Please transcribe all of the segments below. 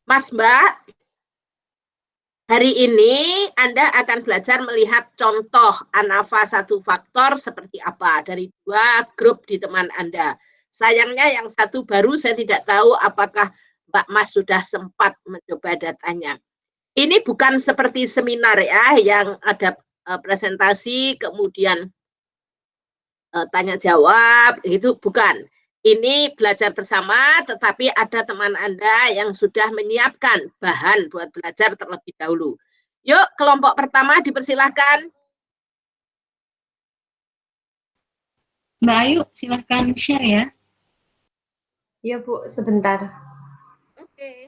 Mas Mbak, hari ini Anda akan belajar melihat contoh ANAVA satu faktor seperti apa dari dua grup di teman Anda. Sayangnya yang satu baru, saya tidak tahu apakah Mbak Mas sudah sempat mencoba datanya. Ini bukan seperti seminar ya, yang ada presentasi, kemudian tanya jawab, itu bukan. Ini belajar bersama, tetapi ada teman Anda yang sudah menyiapkan bahan buat belajar terlebih dahulu. Yuk, kelompok pertama dipersilahkan. Mbak Ayu, silahkan share ya. Iya Bu, sebentar. Oke.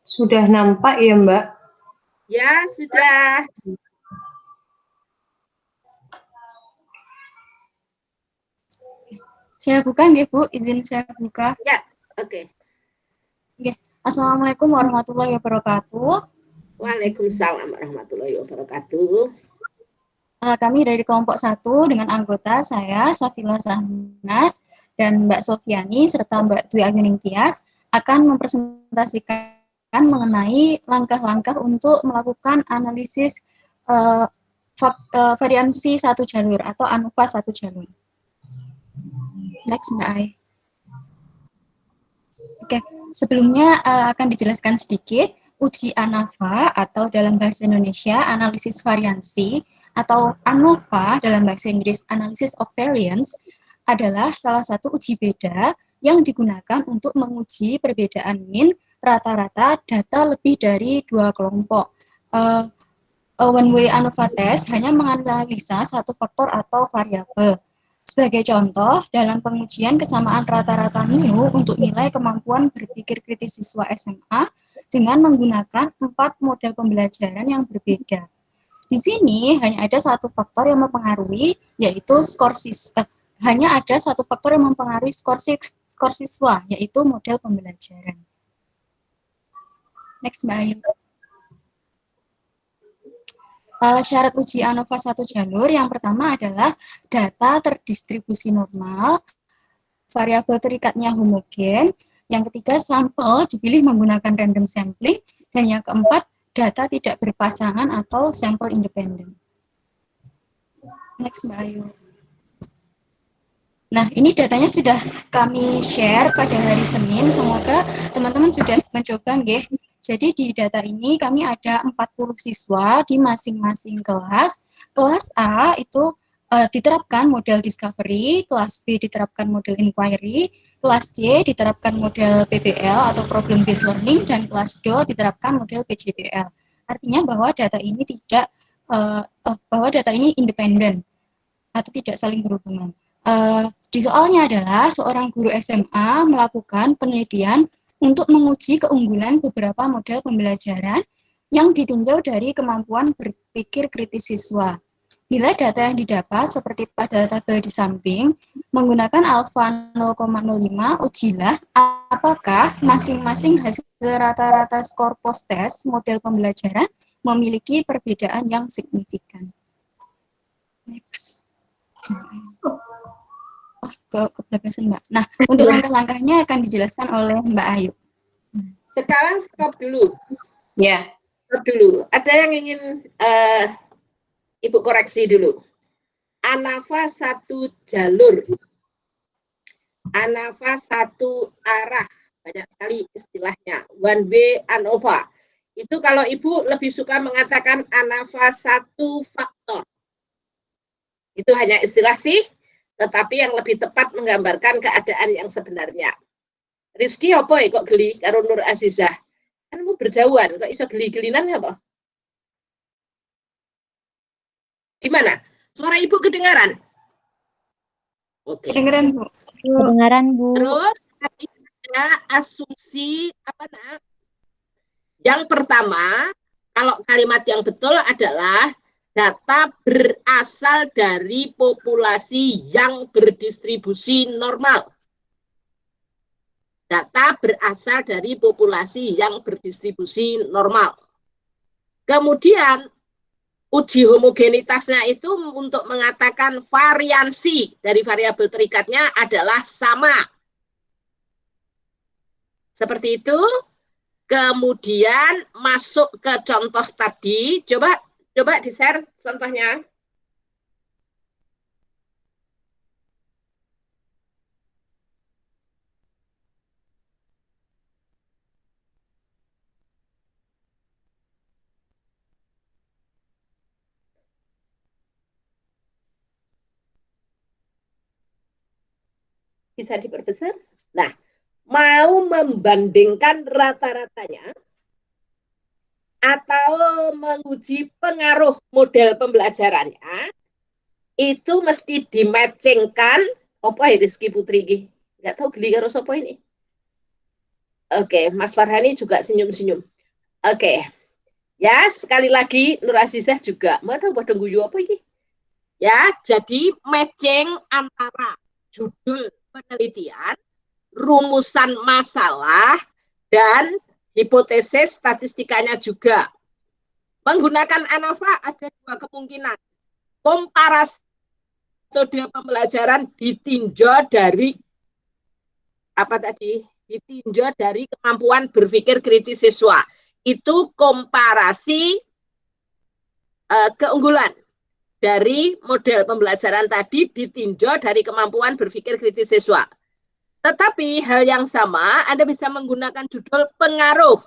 Sudah nampak ya Mbak? Ya, sudah. Saya buka nggih Bu, izin saya buka. Ya, oke. Nggih. Assalamualaikum warahmatullahi wabarakatuh. Waalaikumsalam warahmatullahi wabarakatuh. Kami dari kelompok 1 dengan anggota saya, Safila Zahnas, dan Mbak Sofiani, serta Mbak Dwi Ayuning Tias, akan mempresentasikan mengenai langkah-langkah untuk melakukan analisis variansi satu jalur atau ANOVA satu jalur. Next, Mbak Ai. Oke, sebelumnya akan dijelaskan sedikit uji ANAVA atau dalam bahasa Indonesia analisis variansi atau ANOVA dalam bahasa Inggris Analysis of Variance adalah salah satu uji beda yang digunakan untuk menguji perbedaan mean rata-rata data lebih dari dua kelompok. One way ANOVA test hanya menganalisa satu faktor atau variabel. Sebagai contoh, dalam pengujian kesamaan rata-rata mu untuk nilai kemampuan berpikir kritis siswa SMA dengan menggunakan 4 model pembelajaran yang berbeda. Di sini hanya ada satu faktor yang mempengaruhi, yaitu hanya ada satu faktor yang mempengaruhi skor siswa, yaitu model pembelajaran. Next, Mbak Ayu. Syarat uji ANOVA satu jalur yang pertama adalah data terdistribusi normal, variabel terikatnya homogen, yang ketiga sampel dipilih menggunakan random sampling, dan yang keempat data tidak berpasangan atau sampel independen. Next, Mbak Ayu. Nah, ini datanya sudah kami share pada hari Senin, semoga teman-teman sudah mencoba nggih. Jadi di data ini kami ada 40 siswa di masing-masing kelas. Kelas A itu diterapkan model discovery, kelas B diterapkan model inquiry, kelas C diterapkan model PBL atau problem based learning, dan kelas D diterapkan model PJBL. Artinya bahwa data ini independen atau tidak saling berhubungan. Di soalnya adalah seorang guru SMA melakukan penelitian untuk menguji keunggulan beberapa model pembelajaran yang ditinjau dari kemampuan berpikir kritis siswa. Bila data yang didapat seperti pada tabel di samping menggunakan alfa 0,05, ujilah apakah masing-masing hasil rata-rata skor post-test model pembelajaran memiliki perbedaan yang signifikan. Next. Kebablasan Mbak. Nah, untuk langkah-langkahnya akan dijelaskan oleh Mbak Ayu. Sekarang stop dulu. Ya. Stop dulu. Ada yang ingin Ibu koreksi dulu. ANAVA satu jalur. ANAVA satu arah. Banyak sekali istilahnya. One way ANOVA. Itu kalau Ibu lebih suka mengatakan ANAVA satu faktor. Itu hanya istilah sih. tetapi yang lebih tepat menggambarkan keadaan yang sebenarnya. Rizky apa ya kok geli karo Nur Azizah? Kan mu berjauhan, kok iso geli-gelinan apa? Gimana? Suara ibu kedengaran? Oke. Kedengeran, Bu. Kedengaran, Bu. Terus ada asumsi apa nak? Yang pertama, kalau kalimat yang betul adalah data berasal dari populasi yang berdistribusi normal. Data berasal dari populasi yang berdistribusi normal. Kemudian uji homogenitasnya itu untuk mengatakan variansi dari variabel terikatnya adalah sama. Seperti itu. Kemudian masuk ke contoh tadi. Coba di-share contohnya. Bisa diperbesar? Nah, mau membandingkan rata-ratanya atau menguji pengaruh model pembelajarannya, itu mesti dimatchingkan. Apa ya Rizky Putri ini? Nggak tahu geli karo sapa ini. Oke, Mas Farhani juga senyum-senyum. Oke. Ya, sekali lagi Nur Azizah juga. Mau tahu pada guyu apa ini? Ya, jadi matching antara judul penelitian, rumusan masalah, dan hipotesis statistikanya juga. Menggunakan ANAFA ada dua kemungkinan. Komparasi metode pembelajaran ditinjau dari apa tadi? Ditinjau dari kemampuan berpikir kritis siswa. Itu komparasi keunggulan dari model pembelajaran tadi ditinjau dari kemampuan berpikir kritis siswa. Tetapi hal yang sama, Anda bisa menggunakan judul pengaruh.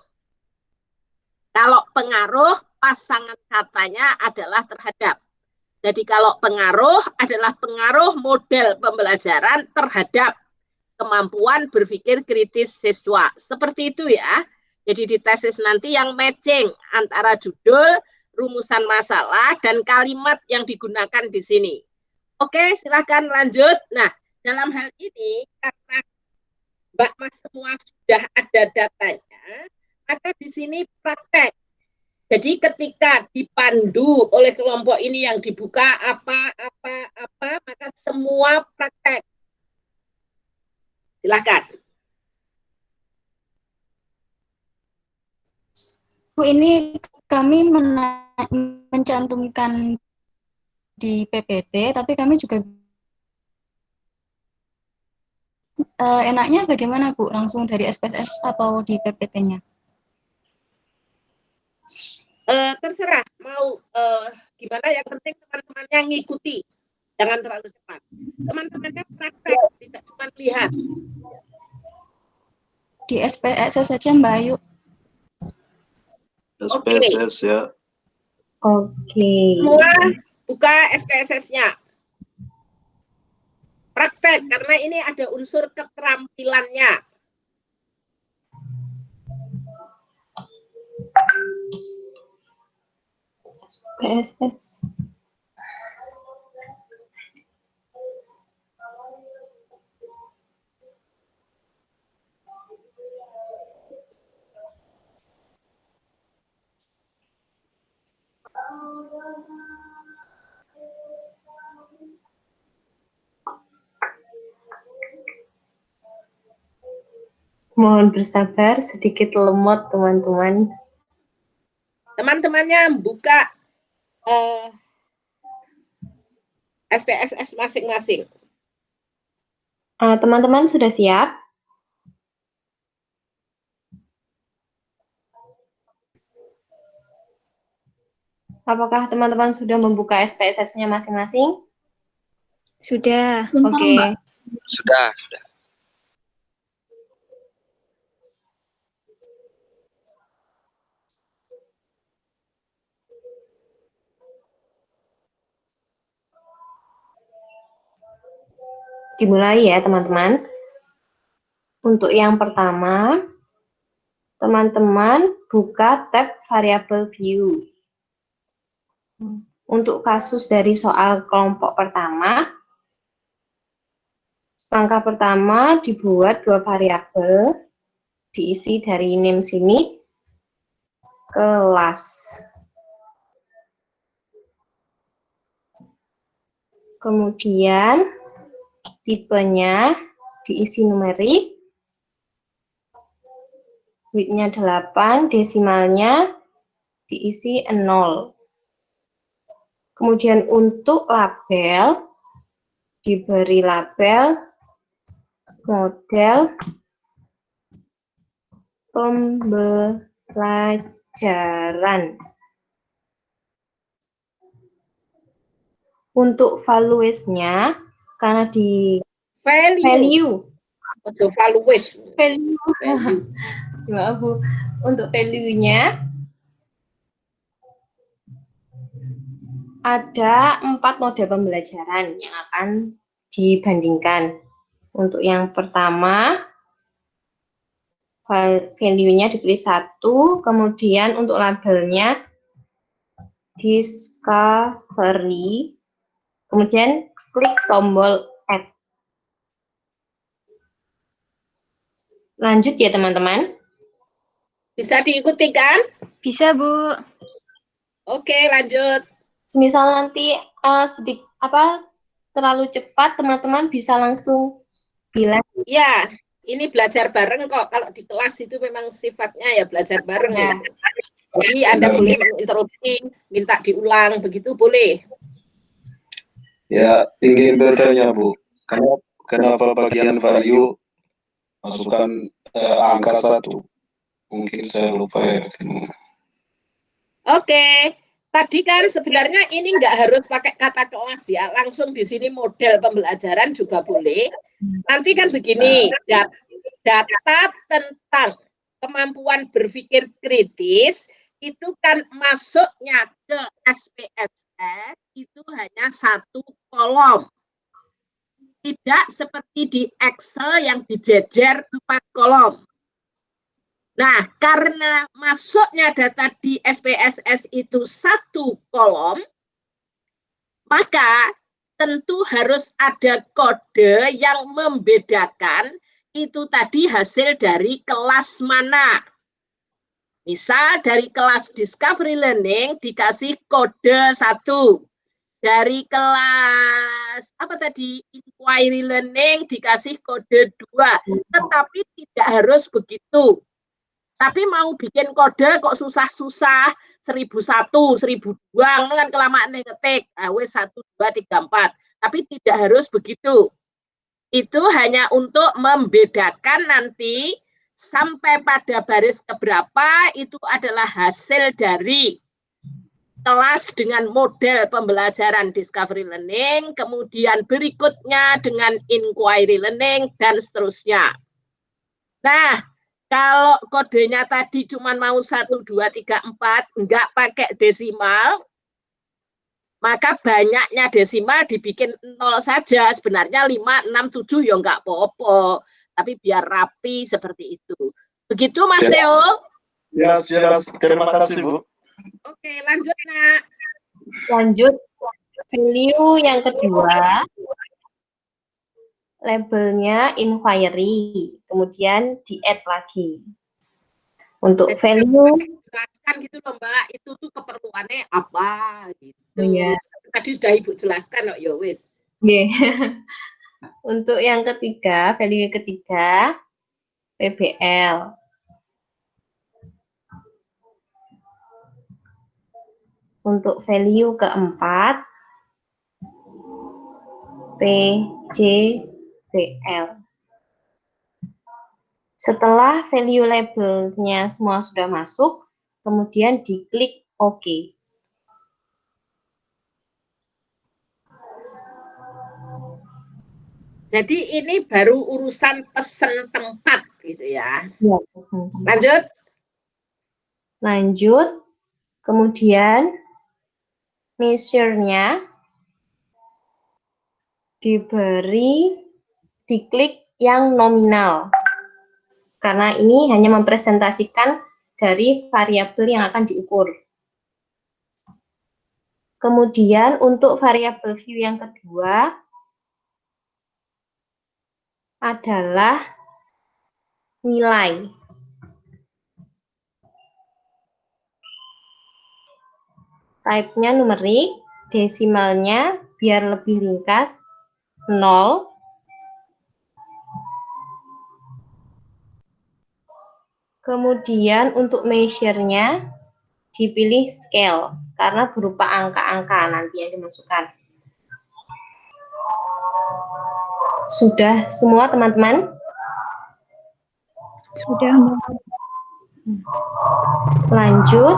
Kalau pengaruh, pasangan katanya adalah terhadap. Jadi kalau pengaruh adalah pengaruh model pembelajaran terhadap kemampuan berpikir kritis siswa. Seperti itu ya. Jadi di tesis nanti yang matching antara judul, rumusan masalah, dan kalimat yang digunakan di sini. Oke, silahkan lanjut. Nah, dalam hal ini, karena Mbak Mas semua sudah ada datanya, maka di sini praktek. Jadi ketika dipandu oleh kelompok ini yang dibuka apa, maka semua praktek. Silahkan. Bu, ini kami mencantumkan di PPT, tapi kami juga enaknya bagaimana, Bu? Langsung dari SPSS atau di PPT-nya? Terserah mau gimana, yang penting teman-temannya ngikuti. Jangan terlalu cepat. Teman-temannya praktek, tidak cuma lihat. Di SPSS saja, Mbak Ayu. SPSS ya. Oke. Semua buka SPSS-nya. Praktek, karena ini ada unsur keterampilannya. SPSS. Mohon bersabar, sedikit lemot teman-teman. Teman-temannya buka SPSS masing-masing. Teman-teman sudah siap? Apakah teman-teman sudah membuka SPSS-nya masing-masing? Sudah. Oke. Sudah. Dimulai ya, teman-teman. Untuk yang pertama, teman-teman buka tab variable view. Untuk kasus dari soal kelompok pertama, langkah pertama dibuat 2 variabel, diisi dari name sini, kelas. Kemudian tipenya diisi numerik, width-nya 8, desimalnya diisi 0. Kemudian untuk label, diberi label model pembelajaran. Untuk values-nya, karena di value. Values. Value. Maaf, Bu. Untuk value-nya, ada 4 model pembelajaran yang akan dibandingkan. Untuk yang pertama, value-nya dipilih 1, kemudian untuk labelnya discovery, kemudian klik tombol add. Lanjut ya, teman-teman. Bisa diikuti kan? Bisa, Bu. Oke, lanjut. Semisal nanti terlalu cepat, teman-teman bisa langsung bilang. Ya, ini belajar bareng kok. Kalau di kelas itu memang sifatnya ya belajar bareng ya. Jadi Anda boleh menginterupsi, minta diulang, begitu boleh. Ya, ingin bertanya, Bu. Kenapa bagian value masukkan angka 1? Mungkin saya lupa ya. Oke, tadi kan sebenarnya ini nggak harus pakai kata kelas ya, langsung di sini model pembelajaran juga boleh. Nanti kan begini, data tentang kemampuan berpikir kritis itu kan masuknya ke SPSS itu hanya 1 kolom. Tidak seperti di Excel yang dijejer 4 kolom. Nah, karena masuknya data di SPSS itu 1 kolom, maka tentu harus ada kode yang membedakan itu tadi hasil dari kelas mana. Misal dari kelas Discovery Learning dikasih kode 1. Dari kelas apa tadi Inquiry Learning dikasih kode 2. Tetapi tidak harus begitu. Tapi mau bikin kode kok susah-susah, 1001, 1002, kan kelamaan ngetik, wes 1, 2, 3, 4. Tapi tidak harus begitu. Itu hanya untuk membedakan nanti sampai pada baris keberapa itu adalah hasil dari kelas dengan model pembelajaran Discovery Learning, kemudian berikutnya dengan Inquiry Learning, dan seterusnya. Nah, kalau kodenya tadi cuma mau 1, 2, 3, 4, enggak pakai desimal, maka banyaknya desimal dibikin 0 saja. Sebenarnya 5, 6, 7 ya enggak apa-apa. Tapi biar rapi seperti itu. Begitu Mas Theo? Ya, jelas. Terima kasih, Bu. Oke, lanjut Nak. Lanjut, value yang kedua, labelnya inquiry, kemudian di-add lagi. Untuk value, jelaskan gitu loh Mbak, itu tuh keperluannya apa gitu. ya. Tadi sudah Ibu jelaskan kok, ya wis. Untuk yang ketiga, value ketiga, PBL. Untuk value keempat, PJBL. Setelah value labelnya semua sudah masuk, kemudian diklik OK. Jadi ini baru urusan pesen tempat gitu ya. Ya, lanjut. Lanjut, kemudian measure-nya diberi diklik yang nominal. Karena ini hanya mempresentasikan dari variabel yang akan diukur. Kemudian untuk variabel view yang kedua adalah nilai. Type-nya numerik, desimalnya biar lebih ringkas 0. Kemudian untuk measure-nya dipilih scale karena berupa angka-angka nanti yang dimasukkan. Sudah semua teman-teman? Sudah, Bu. Lanjut,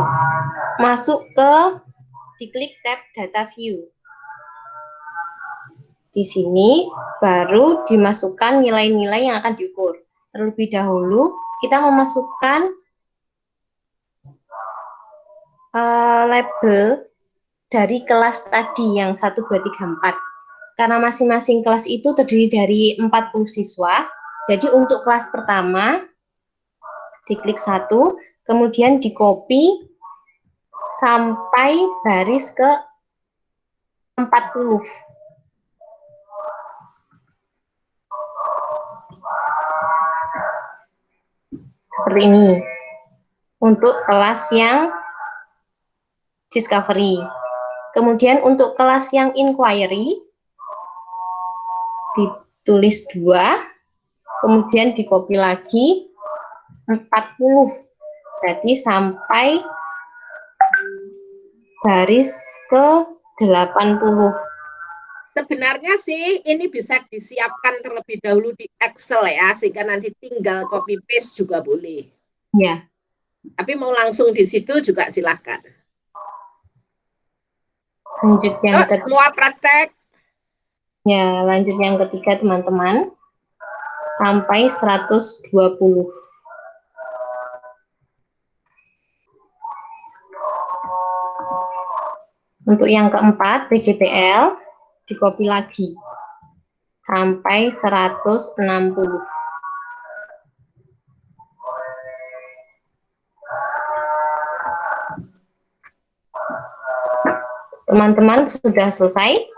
masuk ke diklik tab data view. Di sini baru dimasukkan nilai-nilai yang akan diukur. Terlebih dahulu kita memasukkan label dari kelas tadi yang 1, 2, 3, 4. Karena masing-masing kelas itu terdiri dari 40 siswa, jadi untuk kelas pertama, diklik 1, kemudian di copy sampai baris ke 40. Seperti ini. Untuk kelas yang discovery. Kemudian untuk kelas yang inquiry, ditulis 2, kemudian di copy lagi 40. Berarti sampai baris ke 80. Sebenarnya sih ini bisa disiapkan terlebih dahulu di Excel ya, sehingga nanti tinggal copy paste juga boleh. Ya. Tapi mau langsung di situ juga silakan. Lanjut yang ketiga. Semua praktek. Ya, lanjut yang ketiga teman-teman. Sampai 120. Untuk yang keempat, PJPL, di copy lagi. Sampai 160. Teman-teman sudah selesai?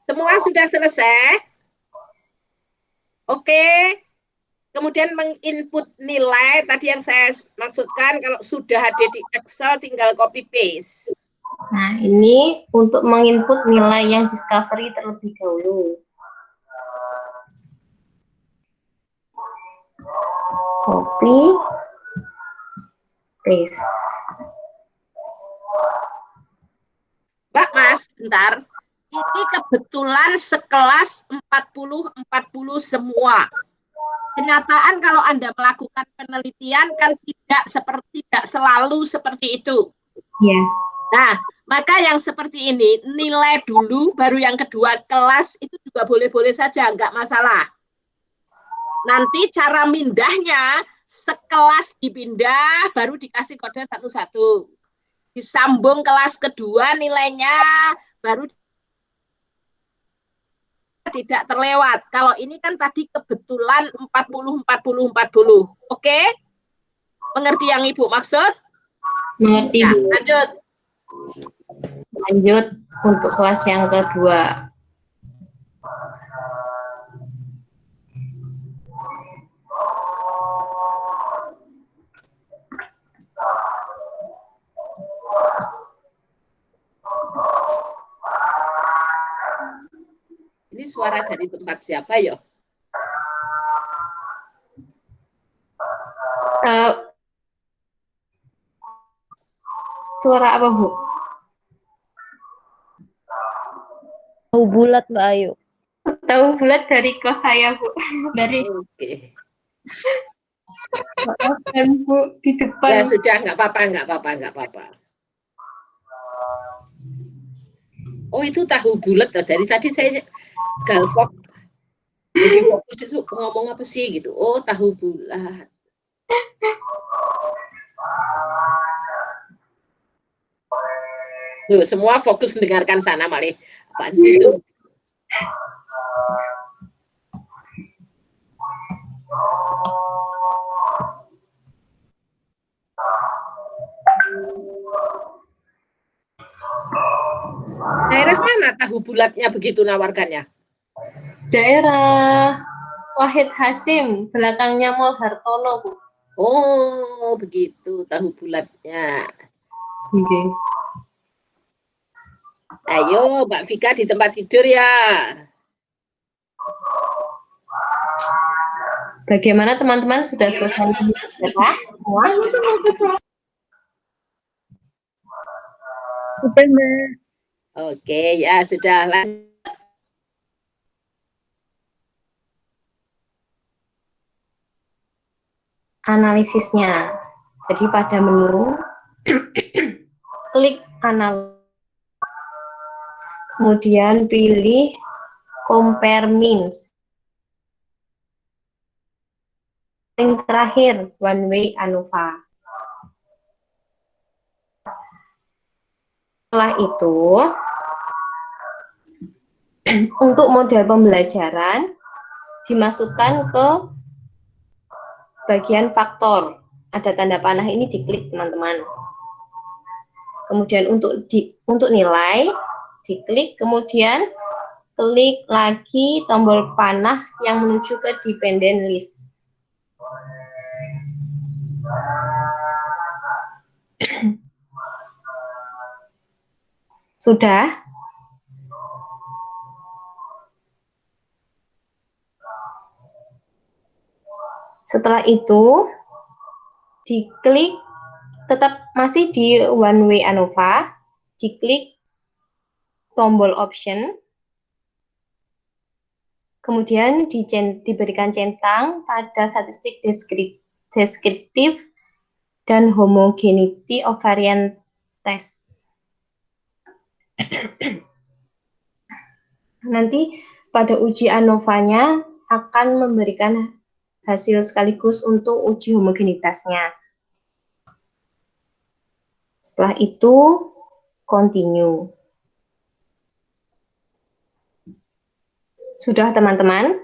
Semua sudah selesai? Oke. Kemudian menginput nilai, tadi yang saya maksudkan kalau sudah ada di Excel tinggal copy paste. Nah, ini untuk menginput nilai yang discovery terlebih dahulu. Copy, paste. Mbak Mas, bentar. Ini kebetulan sekelas 40-40 semua. Kenyataan kalau Anda melakukan penelitian kan tidak selalu seperti itu. Ya. Nah, maka yang seperti ini, nilai dulu, baru yang kedua kelas, itu juga boleh-boleh saja, nggak masalah. Nanti cara mindahnya, sekelas dipindah, baru dikasih kode satu-satu. Disambung kelas kedua, nilainya baru tidak terlewat. Kalau ini kan tadi kebetulan 40-40-40. Oke? Mengerti yang Ibu maksud? Mengerti, Ya, Bu. lanjut. Lanjut untuk kelas yang kedua. Ini suara dari tempat siapa ya? Suara apa, Bu? Tahu bulat, Mbak Ayu. Tahu bulat dari kos saya, Bu. Dari Oke. Maafkan, Bu, di depan. Ya sudah, nggak apa-apa. Oh, itu tahu bulat. Dari tadi saya galvok. Jadi fokus itu ngomong apa sih gitu. Oh, tahu bulat. Tuh, semua fokus mendengarkan sana, Mali. Apaan sih itu? Daerah mana tahu bulatnya begitu nawarkannya? Daerah Wahid Hasim, belakangnya Mall Hartono, Bu. Oh, begitu tahu bulatnya. Oke. Ayo, Mbak Vika di tempat tidur ya. Bagaimana teman-teman sudah selesai semua? Oke, ya sudah. Analisisnya. Jadi pada menu klik analisis, kemudian pilih compare means. Yang terakhir, one way ANOVA. Setelah itu, untuk model pembelajaran dimasukkan ke bagian faktor. Ada tanda panah ini diklik, teman-teman. Kemudian untuk nilai diklik, kemudian klik lagi tombol panah yang menuju ke dependent list. Sudah? Setelah itu diklik, tetap masih di one way ANOVA, diklik tombol option, kemudian diberikan centang pada statistik deskriptif dan homogeneity of variant test. Nanti pada uji ANOVA-nya akan memberikan hasil sekaligus untuk uji homogenitasnya. Setelah itu, continue. Sudah, teman-teman?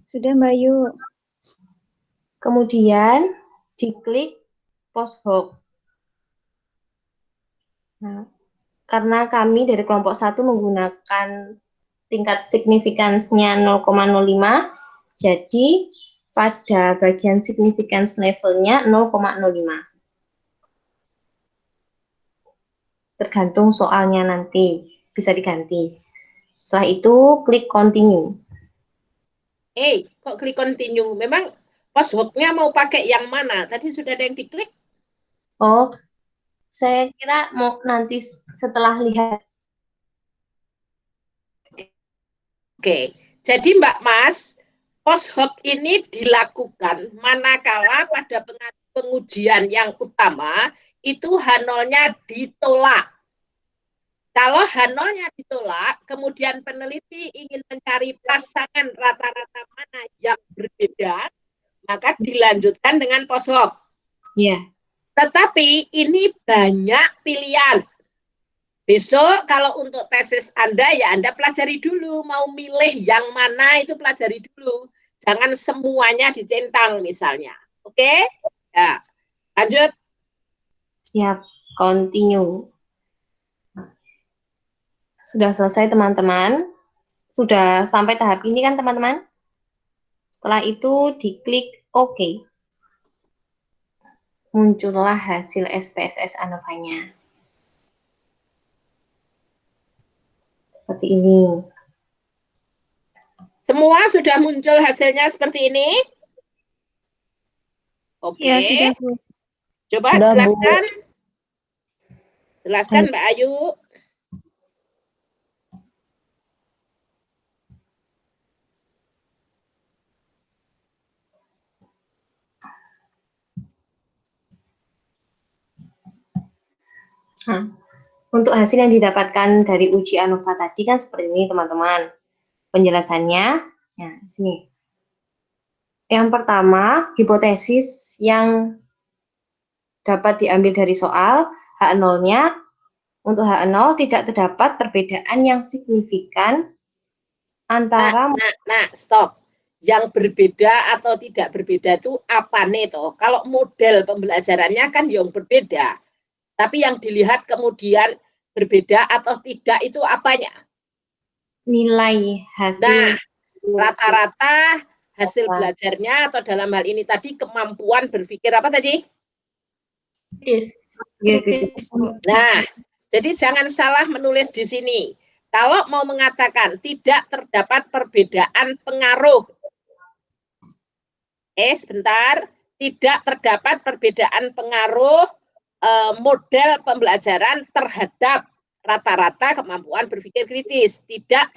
Sudah, Mbak Ayu. Kemudian, diklik post hoc. Nah, karena kami dari kelompok 1 menggunakan tingkat signifikansinya 0,05, jadi pada bagian significance levelnya 0,05. Tergantung soalnya nanti, bisa diganti. Setelah itu, klik continue. Kok klik continue? Memang post hoc-nya mau pakai yang mana? Tadi sudah ada yang diklik? Oh, saya kira mau nanti setelah lihat. Oke, jadi Mbak Mas, post hoc ini dilakukan manakala pada pengujian yang utama itu H0-nya ditolak. Kalau H0-nya ditolak, kemudian peneliti ingin mencari pasangan rata-rata mana yang berbeda, maka dilanjutkan dengan post hoc. Iya. Tetapi ini banyak pilihan. Besok kalau untuk tesis Anda, ya Anda pelajari dulu. Mau milih yang mana itu pelajari dulu. Jangan semuanya dicentang misalnya. Oke? Ya, lanjut. Siap, continue. Sudah selesai, teman-teman. Sudah sampai tahap ini kan, teman-teman? Setelah itu diklik OK. Muncullah hasil SPSS ANOVA-nya. Seperti ini. Semua sudah muncul hasilnya seperti ini? Oke. Ya, sudah, Bu. Coba Sudah, jelaskan. Bu. Jelaskan, Mbak Ayu. Untuk hasil yang didapatkan dari uji ANOVA tadi kan seperti ini teman-teman. Penjelasannya, nah sini. Yang pertama, hipotesis yang dapat diambil dari soal, H0-nya, untuk H0 tidak terdapat perbedaan yang signifikan antara... Nah, stop. Yang berbeda atau tidak berbeda itu apa nih toh? Kalau model pembelajarannya kan yang berbeda. Tapi yang dilihat kemudian berbeda atau tidak itu apanya? Nilai hasil. Nah, rata-rata hasil belajarnya atau dalam hal ini tadi kemampuan berpikir apa tadi? Kritis. Nah, jadi jangan salah menulis di sini. Kalau mau mengatakan tidak terdapat perbedaan pengaruh, sebentar, tidak terdapat perbedaan pengaruh model pembelajaran terhadap rata-rata kemampuan berpikir kritis. Tidak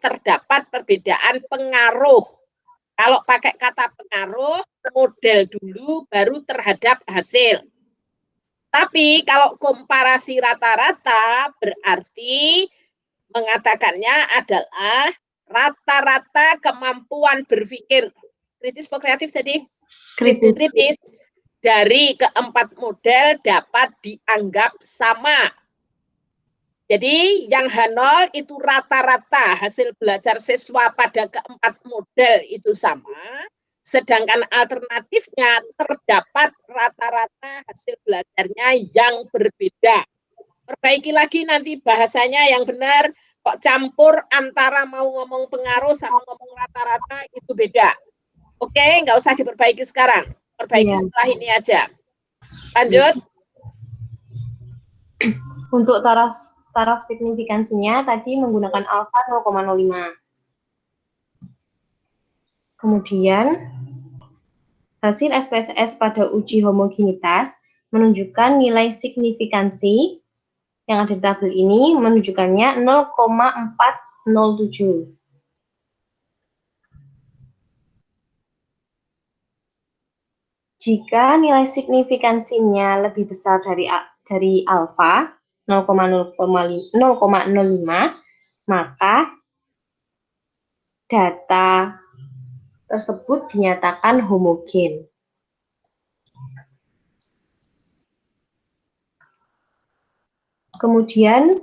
terdapat perbedaan pengaruh. Kalau pakai kata pengaruh, model dulu baru terhadap hasil. Tapi kalau komparasi rata-rata berarti mengatakannya adalah rata-rata kemampuan berpikir kritis atau kreatif tadi? Kritis dari keempat model dapat dianggap sama. Jadi yang H0 itu rata-rata hasil belajar siswa pada keempat model itu sama, sedangkan alternatifnya terdapat rata-rata hasil belajarnya yang berbeda. Perbaiki lagi nanti bahasanya yang benar, kok campur antara mau ngomong pengaruh sama ngomong rata-rata itu beda. Oke, nggak usah diperbaiki sekarang, perbaiki setelah ini aja. Lanjut. Untuk taraf signifikansinya tadi menggunakan alfa 0,05. Kemudian hasil SPSS pada uji homogenitas menunjukkan nilai signifikansi yang ada di tabel ini menunjukkannya 0,407. Jika nilai signifikansinya lebih besar dari alfa 0,05, maka data tersebut dinyatakan homogen. Kemudian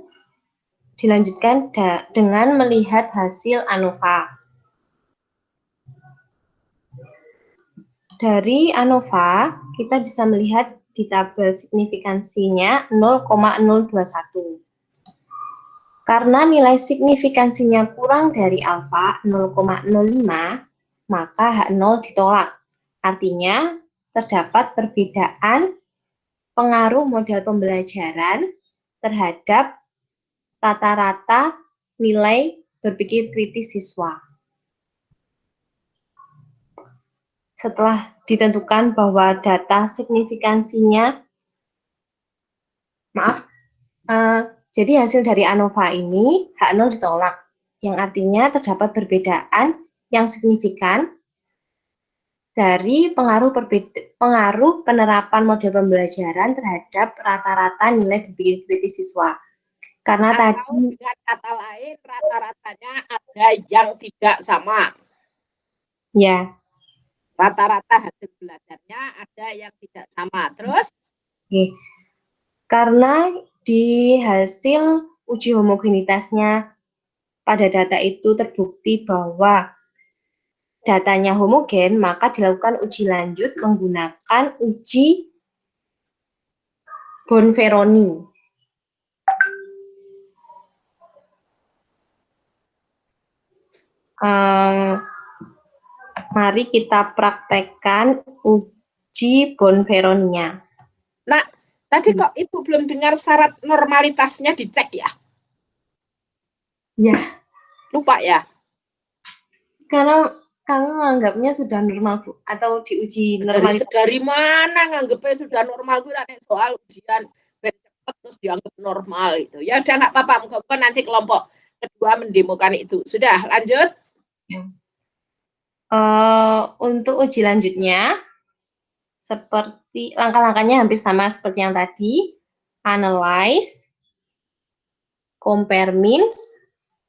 dilanjutkan dengan melihat hasil ANOVA. Dari ANOVA, kita bisa melihat di tabel signifikansinya 0,021. Karena nilai signifikansinya kurang dari alfa 0,05, maka H0 ditolak. Artinya, terdapat perbedaan pengaruh model pembelajaran terhadap rata-rata nilai berpikir kritis siswa. Setelah ditentukan bahwa data signifikansinya, jadi hasil dari ANOVA ini H0 ditolak, yang artinya terdapat perbedaan yang signifikan dari pengaruh penerapan model pembelajaran terhadap rata-rata nilai berpikir kritis siswa. Karena atau dengan kata lain rata-ratanya ada yang tidak sama. Ya. Rata-rata hasil belajarnya ada yang tidak sama. Terus? Oke. Karena di hasil uji homogenitasnya pada data itu terbukti bahwa datanya homogen, maka dilakukan uji lanjut menggunakan uji Bonferroni. Mari kita praktekkan uji Bonferroni-nya. Nah, tadi kok Ibu belum dengar syarat normalitasnya dicek ya? Ya. Lupa ya? Karena kamu menganggapnya sudah normal, Bu, atau diuji normal. Dari mana nganggapnya sudah normal? Gue soal ujian cepat terus dianggap normal itu. Ya udah nggak apa-apa, muka-muka nanti kelompok kedua mendemokan itu. Sudah, lanjut. Ya. Untuk uji lanjutnya, seperti langkah-langkahnya hampir sama seperti yang tadi. analyze, compare means,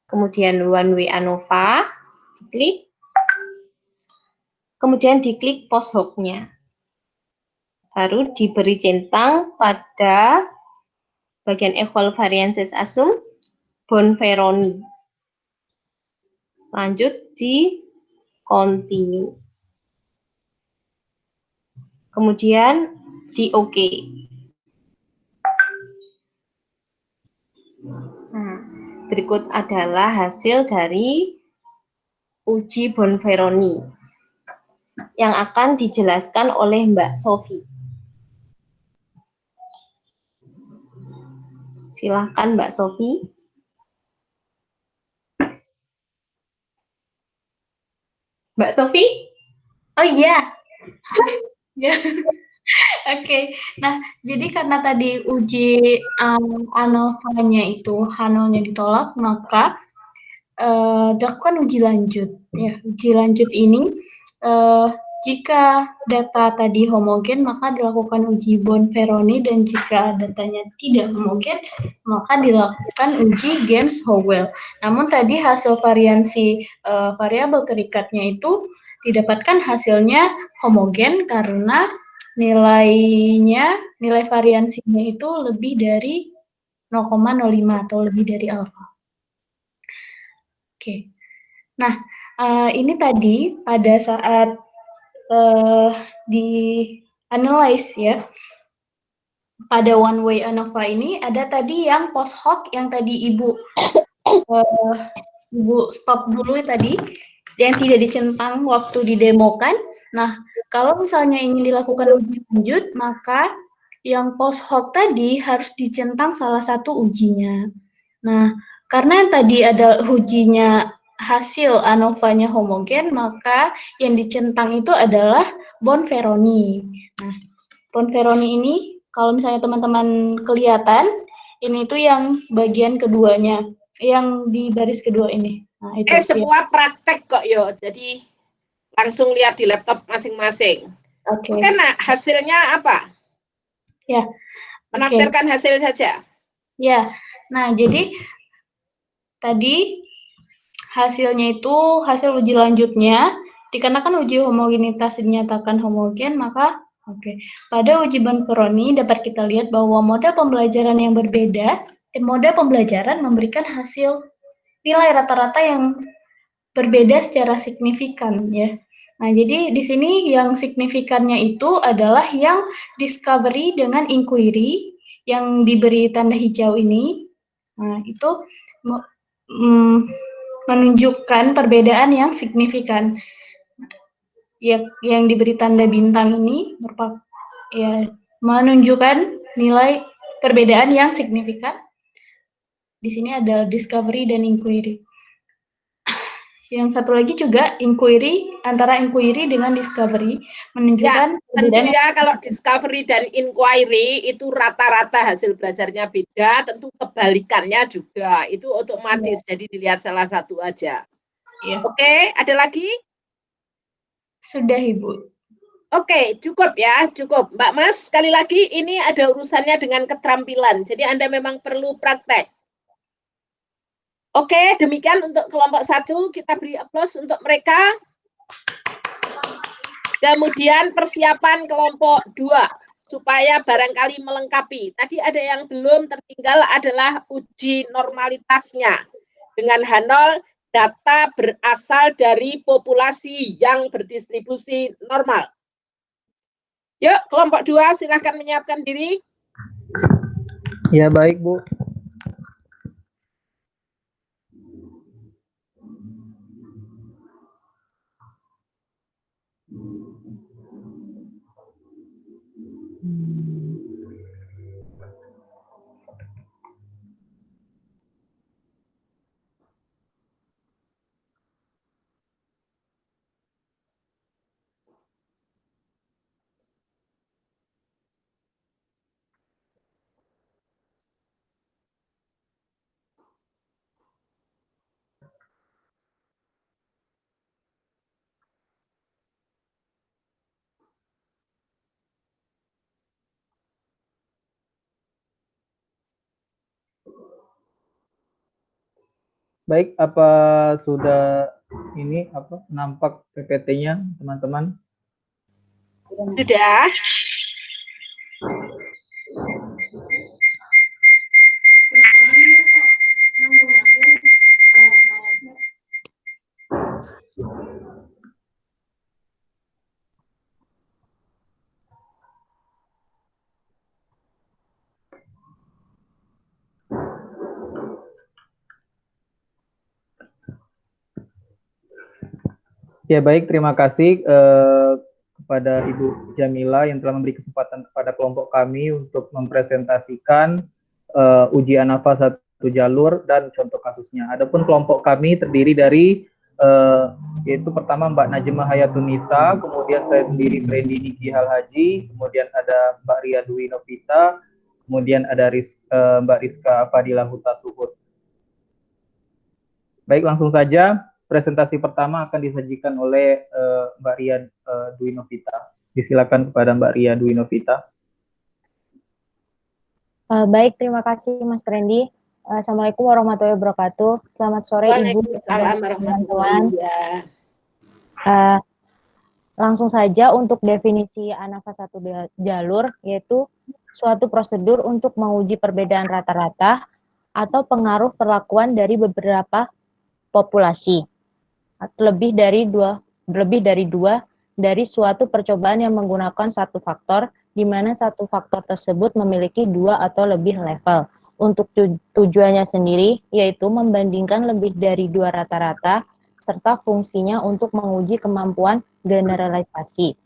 kemudian one way ANOVA, diklik, kemudian diklik post hoc-nya. Baru diberi centang pada bagian equal variances assume Bonferroni. Lanjut di continue. Kemudian di OK. Nah, berikut adalah hasil dari uji Bonferroni yang akan dijelaskan oleh Mbak Sofi. Silahkan Mbak Sofi. Mbak Sofi? Oh iya. Ya. Oke. Nah, jadi karena tadi uji ANOVA-nya itu H0-nya ditolak, maka dilakukan uji lanjut. Ya, uji lanjut ini jika data tadi homogen, maka dilakukan uji Bonferroni, dan jika datanya tidak homogen, maka dilakukan uji Games-Howell. Namun tadi hasil variansi variabel terikatnya itu didapatkan hasilnya homogen karena nilai variansinya itu lebih dari 0,05 atau lebih dari alfa. Oke. Nah, ini tadi pada saat di analyze ya, pada one way ANOVA ini ada tadi yang post hoc yang tadi Ibu stop dulu tadi, yang tidak dicentang waktu didemokan. Nah, kalau misalnya ingin dilakukan uji lanjut, maka yang post hoc tadi harus dicentang salah satu ujinya. Nah, karena yang tadi ada ujinya hasil ANOVA-nya homogen, maka yang dicentang itu adalah Bonferroni. Nah, Bonferroni ini, kalau misalnya teman-teman kelihatan, ini tuh yang bagian keduanya, yang di baris kedua ini. Nah, itu semua praktek kok yo, jadi langsung lihat di laptop masing-masing. Oke, nah hasilnya apa? Ya, menafsirkan hasil saja. Ya, nah jadi tadi hasilnya itu hasil uji lanjutnya, dikarenakan uji homogenitas dinyatakan homogen, maka pada uji Bonferroni dapat kita lihat bahwa model pembelajaran yang berbeda, model pembelajaran memberikan hasil nilai rata-rata yang berbeda secara signifikan ya. Nah, jadi di sini yang signifikannya itu adalah yang discovery dengan inquiry yang diberi tanda hijau ini. Nah, itu menunjukkan perbedaan yang signifikan. Yang diberi tanda bintang ini merupakan menunjukkan nilai perbedaan yang signifikan. Di sini ada discovery dan inquiry. Yang satu lagi juga inquiry, antara inquiry dengan discovery menunjukkan perbedaan. Tentunya kalau discovery dan inquiry itu rata-rata hasil belajarnya beda, tentu kebalikannya juga itu otomatis. Jadi dilihat salah satu aja. Oke, ada lagi? Sudah, Ibu. Oke, cukup ya, cukup. Mbak Mas, sekali lagi ini ada urusannya dengan keterampilan. Jadi Anda memang perlu praktek. Oke, demikian untuk kelompok 1. Kita beri aplaus untuk mereka. Kemudian persiapan kelompok 2 supaya barangkali melengkapi. Tadi ada yang belum tertinggal adalah uji normalitasnya. Dengan H0, data berasal dari populasi yang berdistribusi normal. Yuk, kelompok 2 silahkan menyiapkan diri. Ya, baik, Bu. Baik, apa sudah ini nampak PPT-nya, teman-teman? Sudah. Ya baik, terima kasih kepada Ibu Jamila yang telah memberi kesempatan kepada kelompok kami untuk mempresentasikan uji ANAFA 1 jalur dan contoh kasusnya. Adapun kelompok kami terdiri dari yaitu pertama Mbak Najma Hayatunisa, kemudian saya sendiri Trendy Niki Halhaji, kemudian ada Mbak Ria Dwi Novita, kemudian ada Mbak Rizka Fadila Huta Suhud. Baik, langsung saja. Presentasi pertama akan disajikan oleh Mbak Ria Dwi Novita. Disilakan kepada Mbak Ria Dwi Novita. Baik, terima kasih Mas Trendy. Assalamualaikum warahmatullahi wabarakatuh. Selamat sore Ibu dan teman-teman. Langsung saja untuk definisi ANAFA 1 jalur, yaitu suatu prosedur untuk menguji perbedaan rata-rata atau pengaruh perlakuan dari beberapa populasi. Lebih dari dua dari suatu percobaan yang menggunakan satu faktor, di mana satu faktor tersebut memiliki 2 atau lebih level. Untuk tujuannya sendiri, yaitu membandingkan lebih dari 2 rata-rata, serta fungsinya untuk menguji kemampuan generalisasi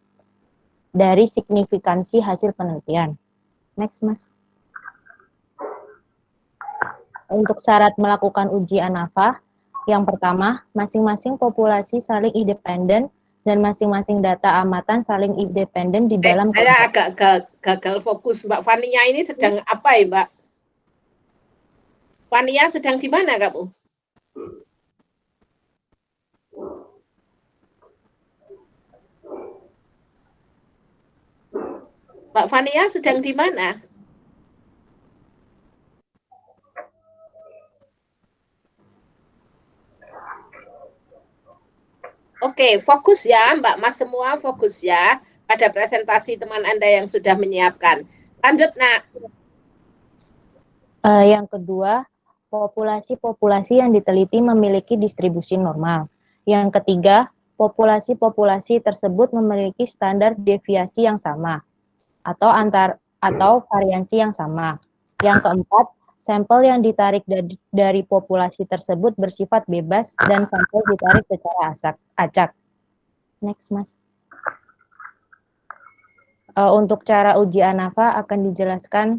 dari signifikansi hasil penelitian. Next, Mas. Untuk syarat melakukan uji ANAFA, yang pertama, masing-masing populasi saling independen dan masing-masing data amatan saling independen di dalam... Saya agak gagal fokus. Mbak Fania ini sedang apa ya, Mbak? Fania sedang di mana kamu? Mbak Fania sedang di mana? Oke, fokus ya Mbak Mas semua, fokus ya pada presentasi teman Anda yang sudah menyiapkan. Lanjut, Nak. Yang kedua, populasi-populasi yang diteliti memiliki distribusi normal. Yang ketiga, populasi-populasi tersebut memiliki standar deviasi yang sama atau variansi yang sama. Yang keempat, sampel yang ditarik dari populasi tersebut bersifat bebas dan sampel ditarik secara acak. Next, Mas. Untuk cara uji ANAFA akan dijelaskan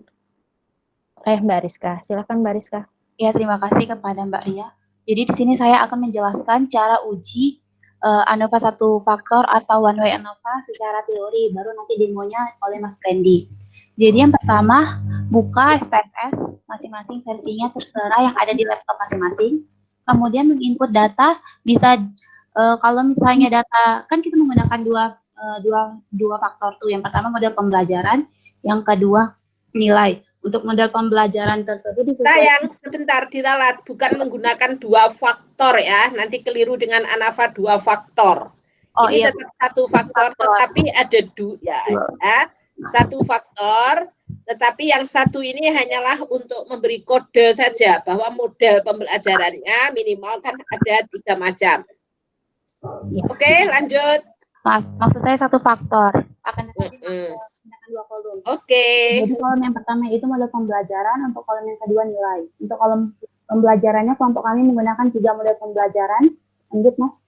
oleh Mbak Rizka. Silakan Mbak Rizka. Ya, terima kasih kepada Mbak Ria. Jadi di sini saya akan menjelaskan cara uji ANOVA 1 faktor atau one way ANOVA secara teori, baru nanti demonya oleh Mas Trendy. Jadi yang pertama, buka SPSS masing-masing versinya terserah yang ada di laptop masing-masing. Kemudian menginput data, bisa kalau misalnya data, kan kita menggunakan dua faktor tuh. Yang pertama model pembelajaran, yang kedua nilai. Untuk model pembelajaran tersebut sayang sebentar diralat, bukan menggunakan 2 faktor ya, nanti keliru dengan ANAFA 2 faktor. Ini iya, tetap 1 faktor, tetapi ada 2 ya. 1 faktor, tetapi yang 1 ini hanyalah untuk memberi kode saja bahwa model pembelajarannya minimal kan ada 3 macam. Oke, lanjut. Maaf, maksud saya 1 faktor. Akan tetapi menggunakan 2 kolom. Oke. Jadi kolom yang pertama itu model pembelajaran, untuk kolom yang kedua nilai. Untuk kolom pembelajarannya kelompok kami menggunakan 3 model pembelajaran. Lanjut, Mas.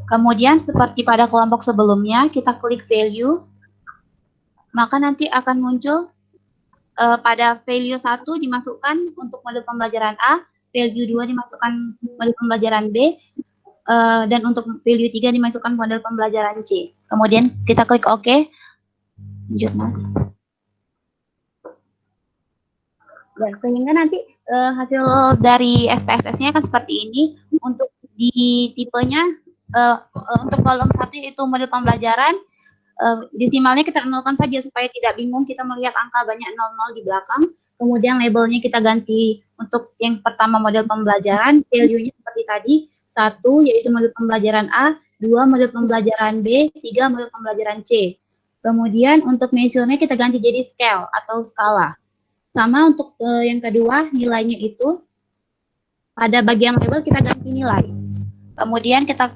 Kemudian seperti pada kelompok sebelumnya, kita klik value, maka nanti akan muncul pada value 1 dimasukkan untuk model pembelajaran A, value 2 dimasukkan model pembelajaran B, dan untuk value 3 dimasukkan model pembelajaran C. Kemudian kita klik OK. Lanjut, Mas. Ya, sehingga nanti hasil dari SPSS-nya akan seperti ini. Untuk di tipenya, untuk kolom 1 yaitu model pembelajaran, desimalnya kita nolkan saja supaya tidak bingung kita melihat angka banyak 00 di belakang. Kemudian labelnya kita ganti untuk yang pertama model pembelajaran, value-nya seperti tadi, 1 yaitu model pembelajaran A, 2 model pembelajaran B, 3 model pembelajaran C. Kemudian untuk measure-nya kita ganti jadi scale atau skala. Sama untuk yang kedua, nilainya itu pada bagian label kita ganti nilai. Kemudian kita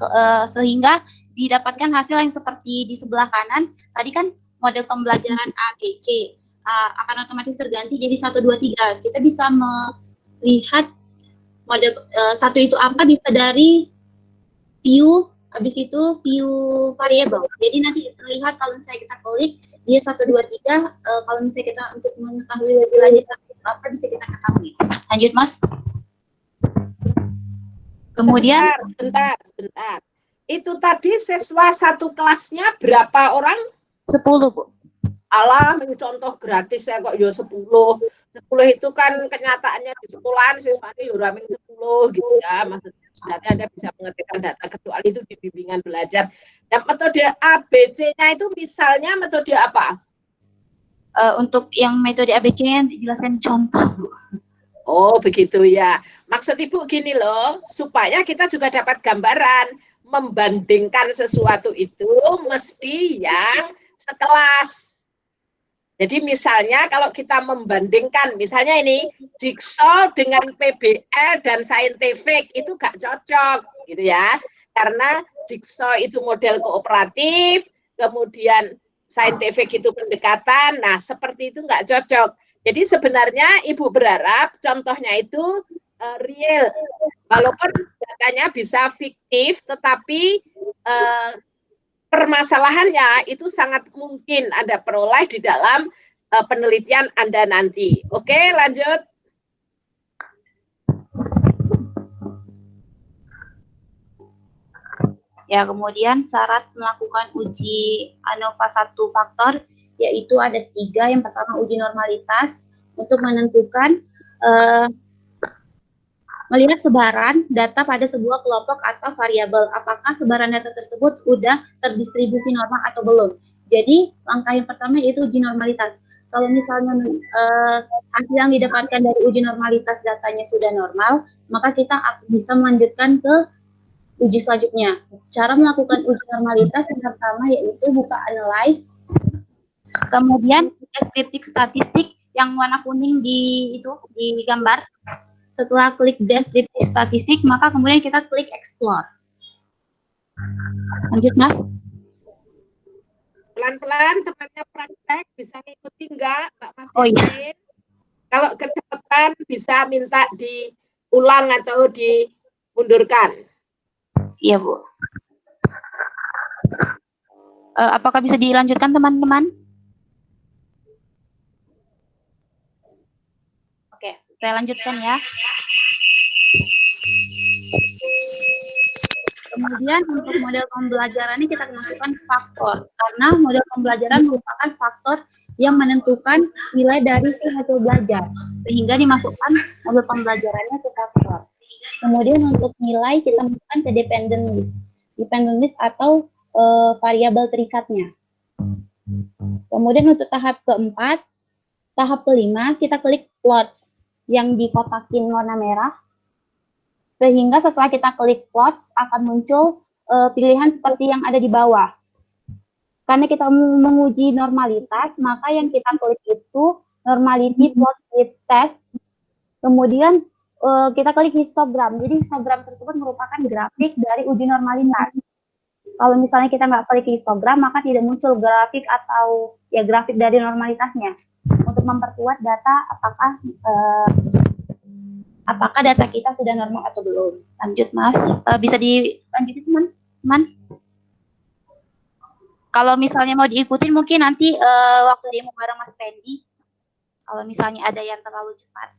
sehingga didapatkan hasil yang seperti di sebelah kanan. Tadi kan model pembelajaran A, B, C akan otomatis terganti jadi 1, 2, 3. Kita bisa melihat model 1 itu apa bisa dari view, habis itu view variable. Jadi nanti terlihat kalau misalnya kita klik dia 1, 2, 3. Kalau misalnya kita untuk mengetahui lebih lanjut apa bisa kita ketahui. Lanjut, Mas. Kemudian sebentar. Itu tadi siswa satu kelasnya berapa orang? 10, Bu. Alah, contoh gratis ya kok ya 10. 10 itu kan kenyataannya di sekolahan siswanya ya raming 10 gitu ya. Maksudnya sebenarnya Anda bisa mengetikkan data kecuali itu di bimbingan belajar. Dan metode ABC-nya itu misalnya metode apa? Untuk yang metode ABC-nya dijelaskan contoh, Bu. Oh, begitu ya. Maksud Ibu gini loh, supaya kita juga dapat gambaran membandingkan sesuatu itu mesti yang sekelas. Jadi misalnya kalau kita membandingkan, misalnya ini Jigsaw dengan PBL dan Scientific itu gak cocok gitu ya. Karena Jigsaw itu model kooperatif, kemudian Scientific itu pendekatan. Nah, seperti itu gak cocok. Jadi sebenarnya Ibu berharap contohnya itu real, walaupun datanya bisa fiktif, tetapi permasalahannya itu sangat mungkin Anda peroleh di dalam penelitian Anda nanti. Oke, lanjut. Ya, kemudian syarat melakukan uji ANOVA 1 faktor yaitu ada 3. Yang pertama uji normalitas untuk menentukan melihat sebaran data pada sebuah kelompok atau variabel. Apakah sebaran data tersebut sudah terdistribusi normal atau belum. Jadi langkah yang pertama yaitu uji normalitas. Kalau misalnya hasil yang didapatkan dari uji normalitas datanya sudah normal, maka kita bisa melanjutkan ke uji selanjutnya. Cara melakukan uji normalitas yang pertama yaitu buka analyze, kemudian deskriptif statistik yang warna kuning di gambar. Setelah klik deskriptif statistik, maka kemudian kita klik explore. Lanjut, Mas. Pelan-pelan temannya praktek bisa ngikuti enggak, Mbak Mas? Oh iya. Kalau kecepatan bisa minta diulang atau dimundurkan. Iya, Bu. Apakah bisa dilanjutkan, teman-teman? Oke, saya lanjutkan ya. Kemudian untuk model pembelajaran ini kita tentukan faktor, karena model pembelajaran merupakan faktor yang menentukan nilai dari si hasil belajar, sehingga dimasukkan model pembelajarannya ke faktor. Kemudian untuk nilai kita masukkan ke dependent list atau variabel terikatnya. Kemudian untuk tahap keempat, tahap kelima kita klik plots yang dikotakin warna merah. Sehingga setelah kita klik plots akan muncul pilihan seperti yang ada di bawah. Karena kita menguji normalitas, maka yang kita klik itu normality plot with test. Kemudian kita klik histogram. Jadi histogram tersebut merupakan grafik dari uji normalitas. Kalau misalnya kita nggak klik histogram, maka tidak muncul grafik atau ya grafik dari normalitasnya. Untuk memperkuat data apakah data kita sudah normal atau belum. Lanjut, Mas. Bisa dilanjutin, teman-teman? Kalau misalnya mau diikutin, mungkin nanti waktu demo bareng Mas Fendi. Kalau misalnya ada yang terlalu cepat.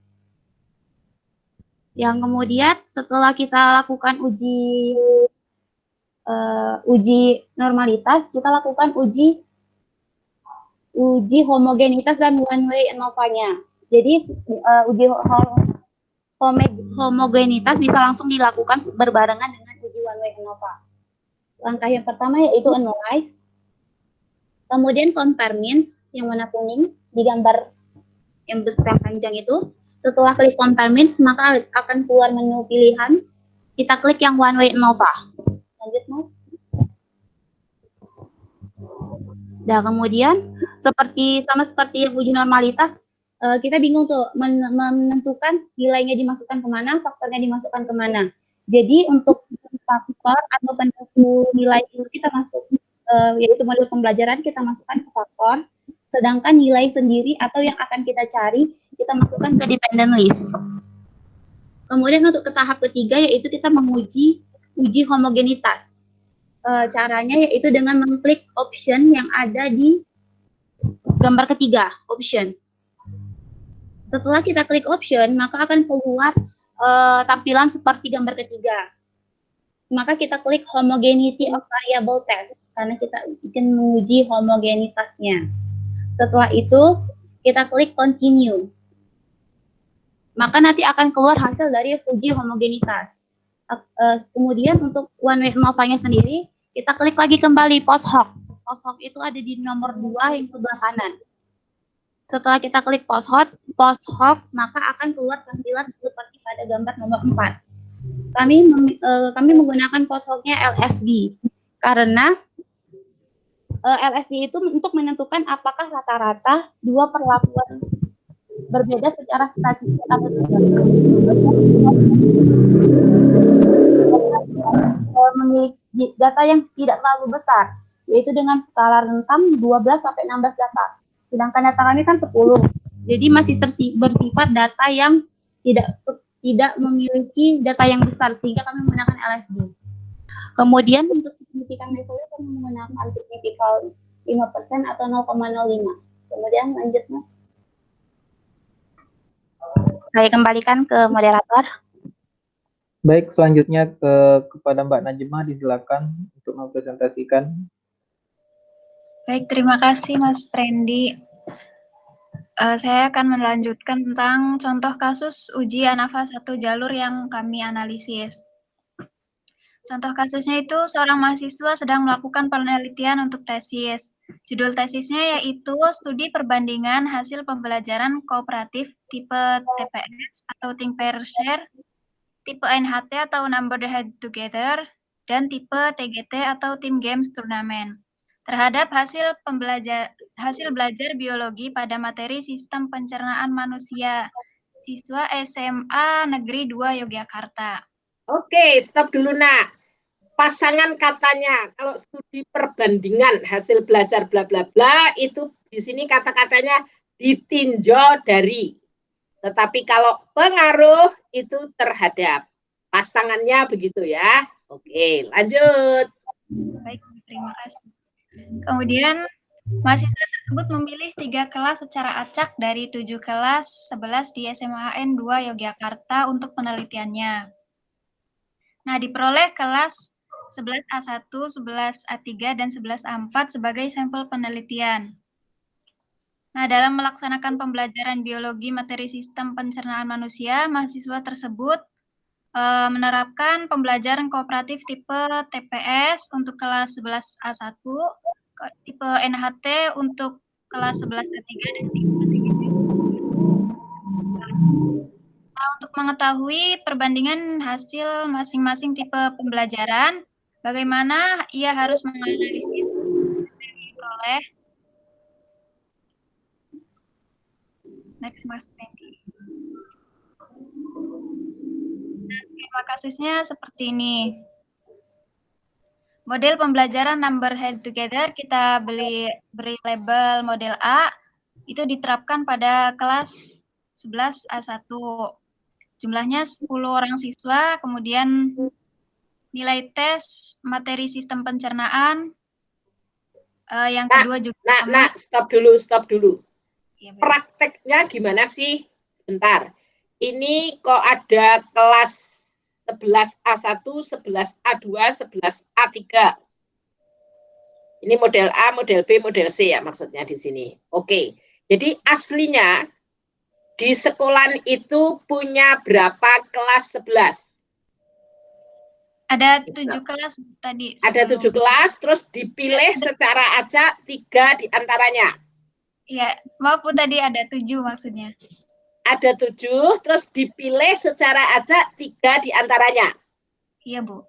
Yang kemudian, setelah kita lakukan uji normalitas, kita lakukan uji homogenitas dan one way ANOVA-nya. Jadi, uji homogenitas bisa langsung dilakukan berbarengan dengan uji one way ANOVA. Langkah yang pertama yaitu analyze, kemudian compare means yang warna kuning di gambar yang besar yang panjang itu. Setelah klik compare means, maka akan keluar menu pilihan. Kita klik yang one way ANOVA. Lanjut, Mas. Nah, kemudian sama seperti yang uji normalitas, kita bingung tuh menentukan nilainya dimasukkan kemana, faktornya dimasukkan kemana. Jadi untuk faktor atau penentu nilai itu kita masuk, yaitu modul pembelajaran kita masukkan ke faktor, sedangkan nilai sendiri atau yang akan kita cari kita masukkan ke dependent list. Kemudian untuk ke tahap ketiga yaitu kita menguji homogenitas. Caranya yaitu dengan mengklik option yang ada di gambar ketiga, option. Setelah kita klik option, maka akan keluar tampilan seperti gambar ketiga. Maka kita klik homogeneity of variable test, karena kita ingin menguji homogenitasnya. Setelah itu, kita klik continue. Maka nanti akan keluar hasil dari uji homogenitas. Kemudian untuk one way ANOVA-nya sendiri, kita klik lagi kembali post hoc. Post hoc itu ada di nomor 2 yang sebelah kanan. Setelah kita klik post hoc, maka akan keluar tampilan seperti pada gambar nomor 4. Kami menggunakan post hoc-nya LSD karena LSD itu untuk menentukan apakah rata-rata dua perlakuan berbeda secara statistik atau tidak. Memiliki data yang tidak terlalu besar, yaitu dengan skala rentan 12 sampai 16 data. Sedangkan data kami kan 10. Jadi masih bersifat data yang tidak memiliki data yang besar, sehingga kami menggunakan LSD. Kemudian untuk signifikan levelnya kami menggunakan signifikan 5% atau 0,05. Kemudian lanjut, Mas. Saya kembalikan ke moderator. Baik, selanjutnya kepada Mbak Najma, disilakan untuk mempresentasikan. Baik, terima kasih Mas Prendi. Saya akan melanjutkan tentang contoh kasus uji ANAVA 1 jalur yang kami analisis. Contoh kasusnya itu seorang mahasiswa sedang melakukan penelitian untuk tesis. Judul tesisnya yaitu studi perbandingan hasil pembelajaran kooperatif tipe TPS atau Think Pair Share, tipe NHT atau Number Head Together, dan tipe TGT atau Team Games Tournament terhadap hasil belajar biologi pada materi sistem pencernaan manusia siswa SMA Negeri 2 Yogyakarta. Oke, stop dulu, Nak. Pasangan katanya, kalau studi perbandingan hasil belajar bla bla bla, itu di sini kata-katanya ditinjau dari. Tetapi kalau pengaruh itu terhadap. Pasangannya begitu ya. Oke, lanjut. Baik, terima kasih. Kemudian, mahasiswa tersebut memilih 3 kelas secara acak dari 7 kelas 11 di SMAN 2 Yogyakarta untuk penelitiannya. Nah, diperoleh kelas 11A1, 11A3, dan 11A4 sebagai sampel penelitian. Nah, dalam melaksanakan pembelajaran biologi materi sistem pencernaan manusia, mahasiswa tersebut menerapkan pembelajaran kooperatif tipe TPS untuk kelas 11A1, tipe NHT untuk kelas 11A3, dan tipe TGT. Nah, untuk mengetahui perbandingan hasil masing-masing tipe pembelajaran, bagaimana ia harus menganalisis yang diperoleh. Next, Mas Randy. Nah, skema kasusnya seperti ini. Model pembelajaran Number Head Together kita beri label model A, itu diterapkan pada kelas 11A1. Jumlahnya 10 orang siswa, kemudian nilai tes materi sistem pencernaan. Yang kedua juga stop dulu. Ya, prakteknya gimana sih? Sebentar. Ini kok ada kelas 11A1, 11A2, 11A3. Ini model A, model B, model C ya maksudnya di sini. Oke. Jadi aslinya di sekolah itu punya berapa kelas 11? Ada 7 kelas tadi. Ada 7 kelas, terus dipilih secara acak 3 diantaranya. Ya, maaf Bu, tadi ada 7 maksudnya. Ada 7, terus dipilih secara acak 3 diantaranya. Iya Bu.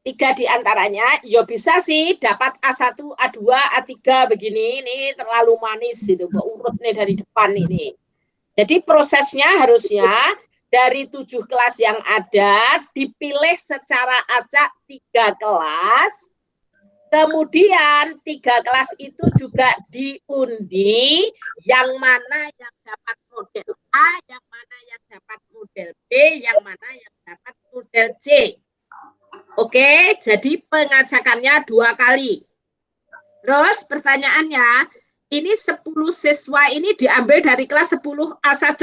3 diantaranya, ya bisa sih dapat A1, A2, A3 begini, ini terlalu manis itu, urut nih dari depan ini. Jadi prosesnya harusnya dari 7 kelas yang ada, dipilih secara acak 3 kelas, kemudian 3 kelas itu juga diundi, yang mana yang dapat model A, yang mana yang dapat model B, yang mana yang dapat model C. Oke, jadi pengajakannya 2 kali. Terus pertanyaannya, ini 10 siswa ini diambil dari kelas 10 A1.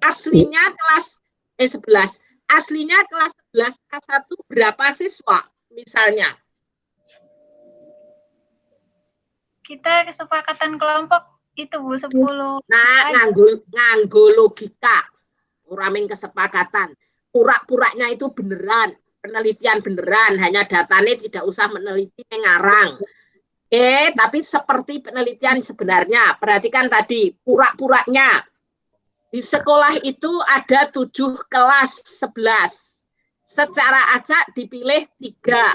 Aslinya kelas 11. Aslinya kelas 11 A1 berapa siswa misalnya? Kita kesepakatan kelompok itu Bu, 10. Nah, nganggo logika. Uramin kesepakatan. Pura-puranya itu beneran, penelitian beneran, hanya datanya tidak usah meneliti ngarang. Tapi seperti penelitian sebenarnya. Perhatikan tadi, pura-puranya. Di sekolah itu ada 7 kelas 11. Secara acak dipilih 3.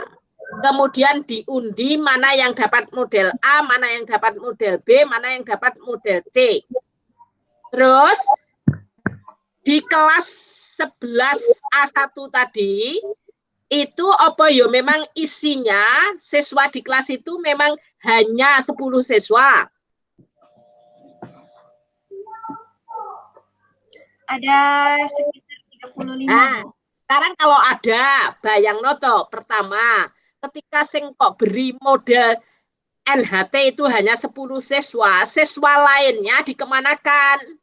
Kemudian diundi mana yang dapat model A, mana yang dapat model B, mana yang dapat model C. Terus di kelas 11 A1 tadi, itu apa ya memang isinya siswa di kelas itu memang hanya 10 siswa. Ada sekitar 35. Nah, sekarang kalau ada, bayang noto, pertama, ketika sing kok beri model NHT itu hanya 10 siswa, siswa lainnya dikemanakan?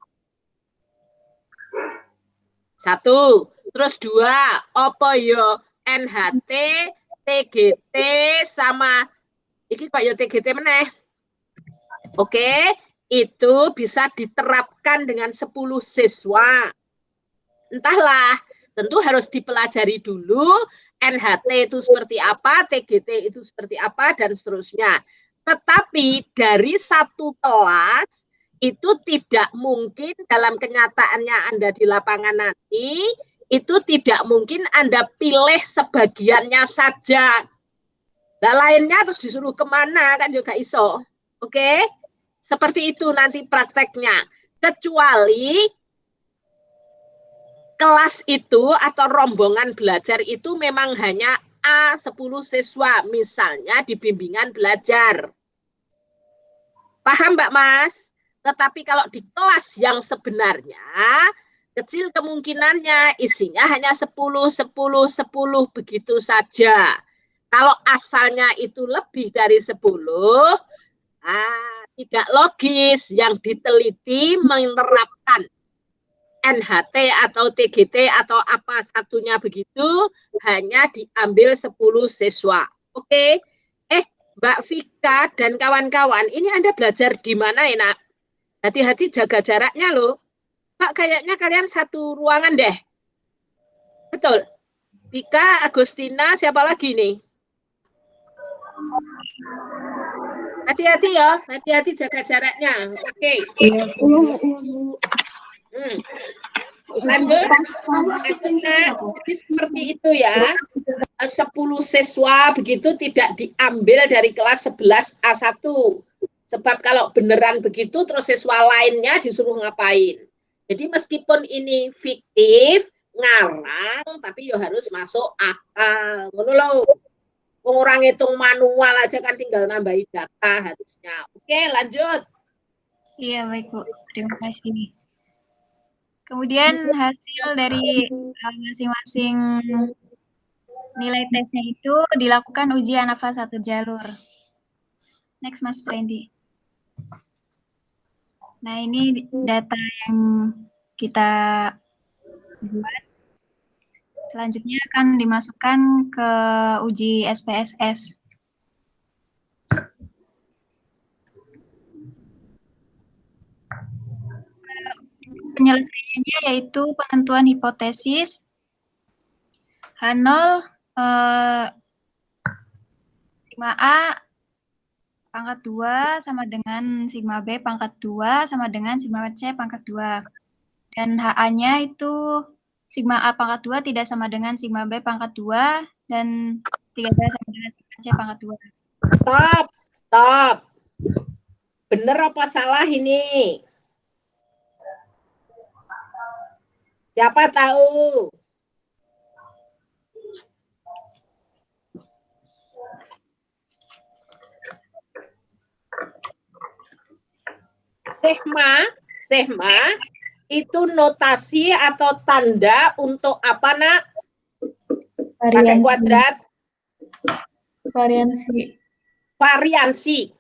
1, terus 2, apa yo NHT, TGT sama iki kok yo TGT meneh. Oke, itu bisa diterapkan dengan 10 siswa. Entahlah, tentu harus dipelajari dulu NHT itu seperti apa, TGT itu seperti apa, dan seterusnya. Tetapi dari 1 kelas itu tidak mungkin dalam kenyataannya Anda di lapangan nanti, itu tidak mungkin Anda pilih sebagiannya saja. Nah, lainnya terus disuruh kemana, kan juga iso. Oke? Seperti itu nanti prakteknya. Kecuali kelas itu atau rombongan belajar itu memang hanya A10 siswa, misalnya di bimbingan belajar. Paham Mbak Mas? Tetapi kalau di kelas yang sebenarnya, kecil kemungkinannya isinya hanya 10, 10, 10 begitu saja. Kalau asalnya itu lebih dari 10, tidak logis yang diteliti menerapkan NHT atau TGT atau apa satunya begitu hanya diambil 10 siswa. Oke. Mbak Vika dan kawan-kawan, ini Anda belajar di mana ya, Nak? Hati-hati jaga jaraknya loh. Pak, kayaknya kalian satu ruangan deh. Betul. Vika, Agustina, siapa lagi nih? Hati-hati ya, hati-hati jaga jaraknya. Oke. Lanjut. Jadi seperti itu ya. 10 siswa begitu tidak diambil dari kelas 11 A1. Sebab kalau beneran begitu terus siswa lainnya disuruh ngapain. Jadi meskipun ini fiktif, ngarang, tapi ya harus masuk akal. Ngono lho. Orang hitung manual aja kan tinggal nambahin data harusnya. Oke, lanjut. Iya, baik Bu. Terima kasih. Kemudian hasil dari masing-masing nilai tesnya itu dilakukan uji ANAFA 1 jalur. Next, Mas Prendi. Nah, ini data yang kita buat. Selanjutnya akan dimasukkan ke uji SPSS. Penyelesaiannya yaitu penentuan hipotesis, H0, 5A, pangkat 2 sama dengan sigma B pangkat 2 sama dengan sigma C pangkat 2. Dan HA-nya itu sigma A pangkat 2 tidak sama dengan sigma B pangkat 2 dan 3B sama dengan sigma C pangkat 2. Stop, stop. Bener apa salah ini? Siapa tahu? Sigma itu notasi atau tanda untuk apa, Nak? Pakai kuadrat. Variansi. Variansi.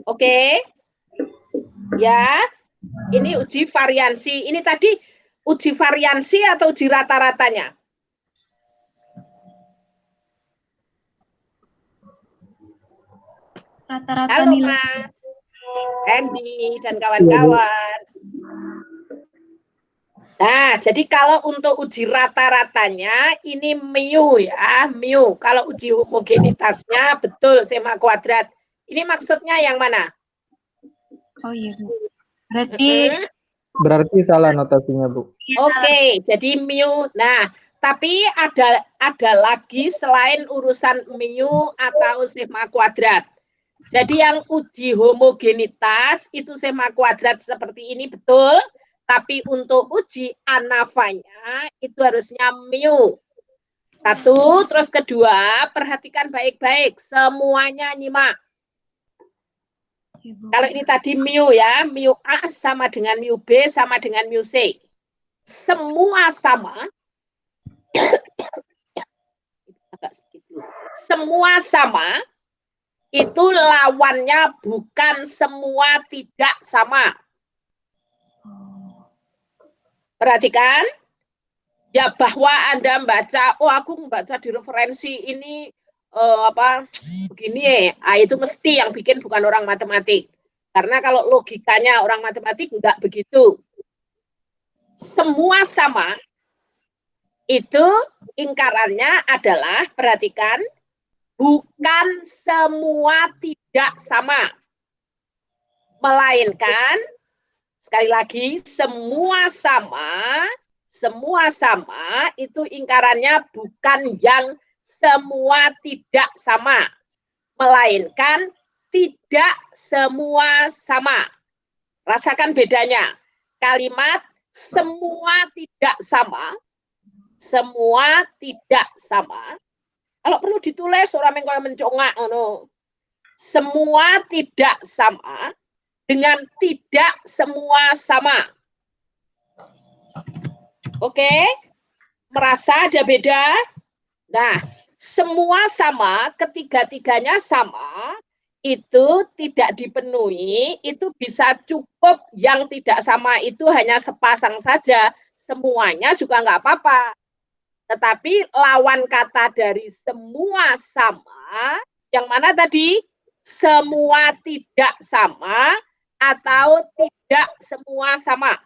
Oke. Ya. Ini uji variansi. Ini tadi uji variansi atau uji rata-ratanya? Rata-rata Halo, nilai. Mas Andy dan kawan-kawan. Nah, jadi kalau untuk uji rata-ratanya ini mu ya, mu. Kalau uji homogenitasnya betul sigma kuadrat. Ini maksudnya yang mana? Oh iya, Bu. Berarti salah notasinya, Bu. Oke, jadi mu. Nah, tapi ada lagi selain urusan mu atau sigma kuadrat. Jadi yang uji homogenitas itu sigma kuadrat seperti ini betul, tapi untuk uji anavanya itu harusnya mu. Satu, terus kedua, perhatikan baik-baik, semuanya nyimak. Kalau ini tadi mu ya, mu A sama dengan mu B sama dengan mu C. Semua sama. Semua sama. Itu lawannya bukan semua tidak sama. Perhatikan, ya bahwa Anda membaca, oh aku membaca di referensi ini begini ya, itu mesti yang bikin bukan orang matematik. Karena kalau logikanya orang matematik enggak begitu. Semua sama, itu ingkarannya adalah, perhatikan, bukan semua tidak sama, melainkan, sekali lagi, semua sama itu ingkarannya bukan yang semua tidak sama, melainkan tidak semua sama. Rasakan bedanya. Kalimat semua tidak sama, semua tidak sama. Kalau perlu ditulis orang yang mencongak, semua tidak sama dengan tidak semua sama. Oke? Merasa ada beda? Nah, semua sama, ketiga-tiganya sama, itu tidak dipenuhi, itu bisa cukup yang tidak sama itu hanya sepasang saja, semuanya juga nggak apa-apa. Tetapi lawan kata dari semua sama, yang mana tadi? Semua tidak sama atau tidak semua sama?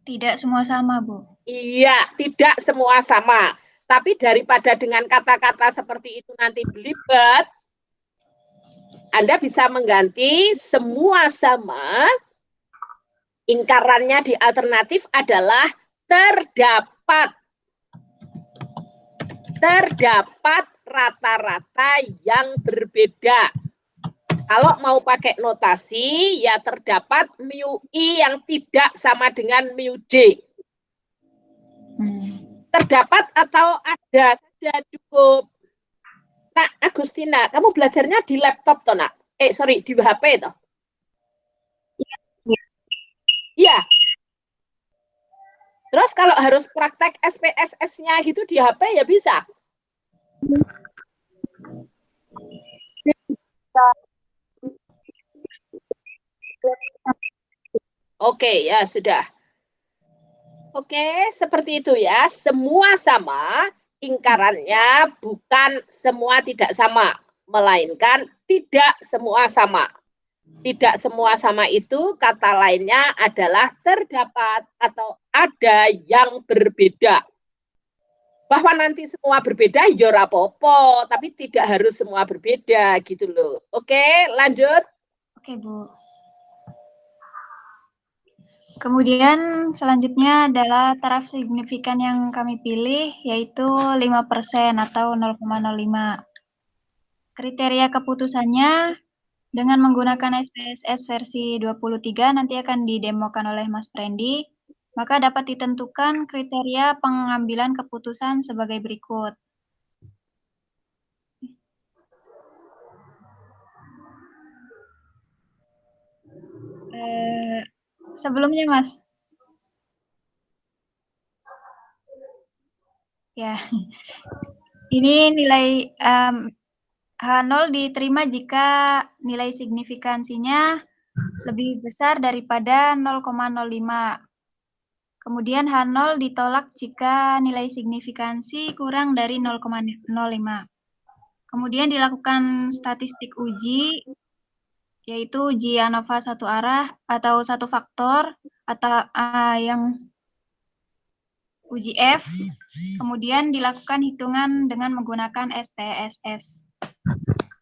Tidak semua sama, Bu. Iya, tidak semua sama. Tapi daripada dengan kata-kata seperti itu nanti belibet, Anda bisa mengganti semua sama, ingkarannya di alternatif adalah terdapat. Terdapat rata-rata yang berbeda. Kalau mau pakai notasi, ya terdapat mu I yang tidak sama dengan mu J. Terdapat atau ada saja cukup. Nak Agustina, kamu belajarnya di laptop toh, Nak? Sorry, di HP toh? Iya. Terus kalau harus praktek SPSS-nya gitu di HP ya bisa? Oke, ya sudah. Oke, seperti itu ya. Semua sama, ingkarannya bukan semua tidak sama, melainkan tidak semua sama. Tidak semua sama itu kata lainnya adalah terdapat atau ada yang berbeda. Bahwa nanti semua berbeda, ya ora apa-apa, tapi tidak harus semua berbeda gitu loh. Oke, lanjut. Oke, Bu. Kemudian selanjutnya adalah taraf signifikan yang kami pilih, yaitu 5% atau 0,05. Kriteria keputusannya dengan menggunakan SPSS versi 23 nanti akan didemokan oleh Mas Prendi, maka dapat ditentukan kriteria pengambilan keputusan sebagai berikut. Sebelumnya, Mas. Ya, ini nilai H0 diterima jika nilai signifikansinya lebih besar daripada 0,05. Kemudian H0 ditolak jika nilai signifikansi kurang dari 0,05. Kemudian dilakukan statistik uji, yaitu uji ANOVA satu arah atau satu faktor, atau yang uji F, kemudian dilakukan hitungan dengan menggunakan SPSS.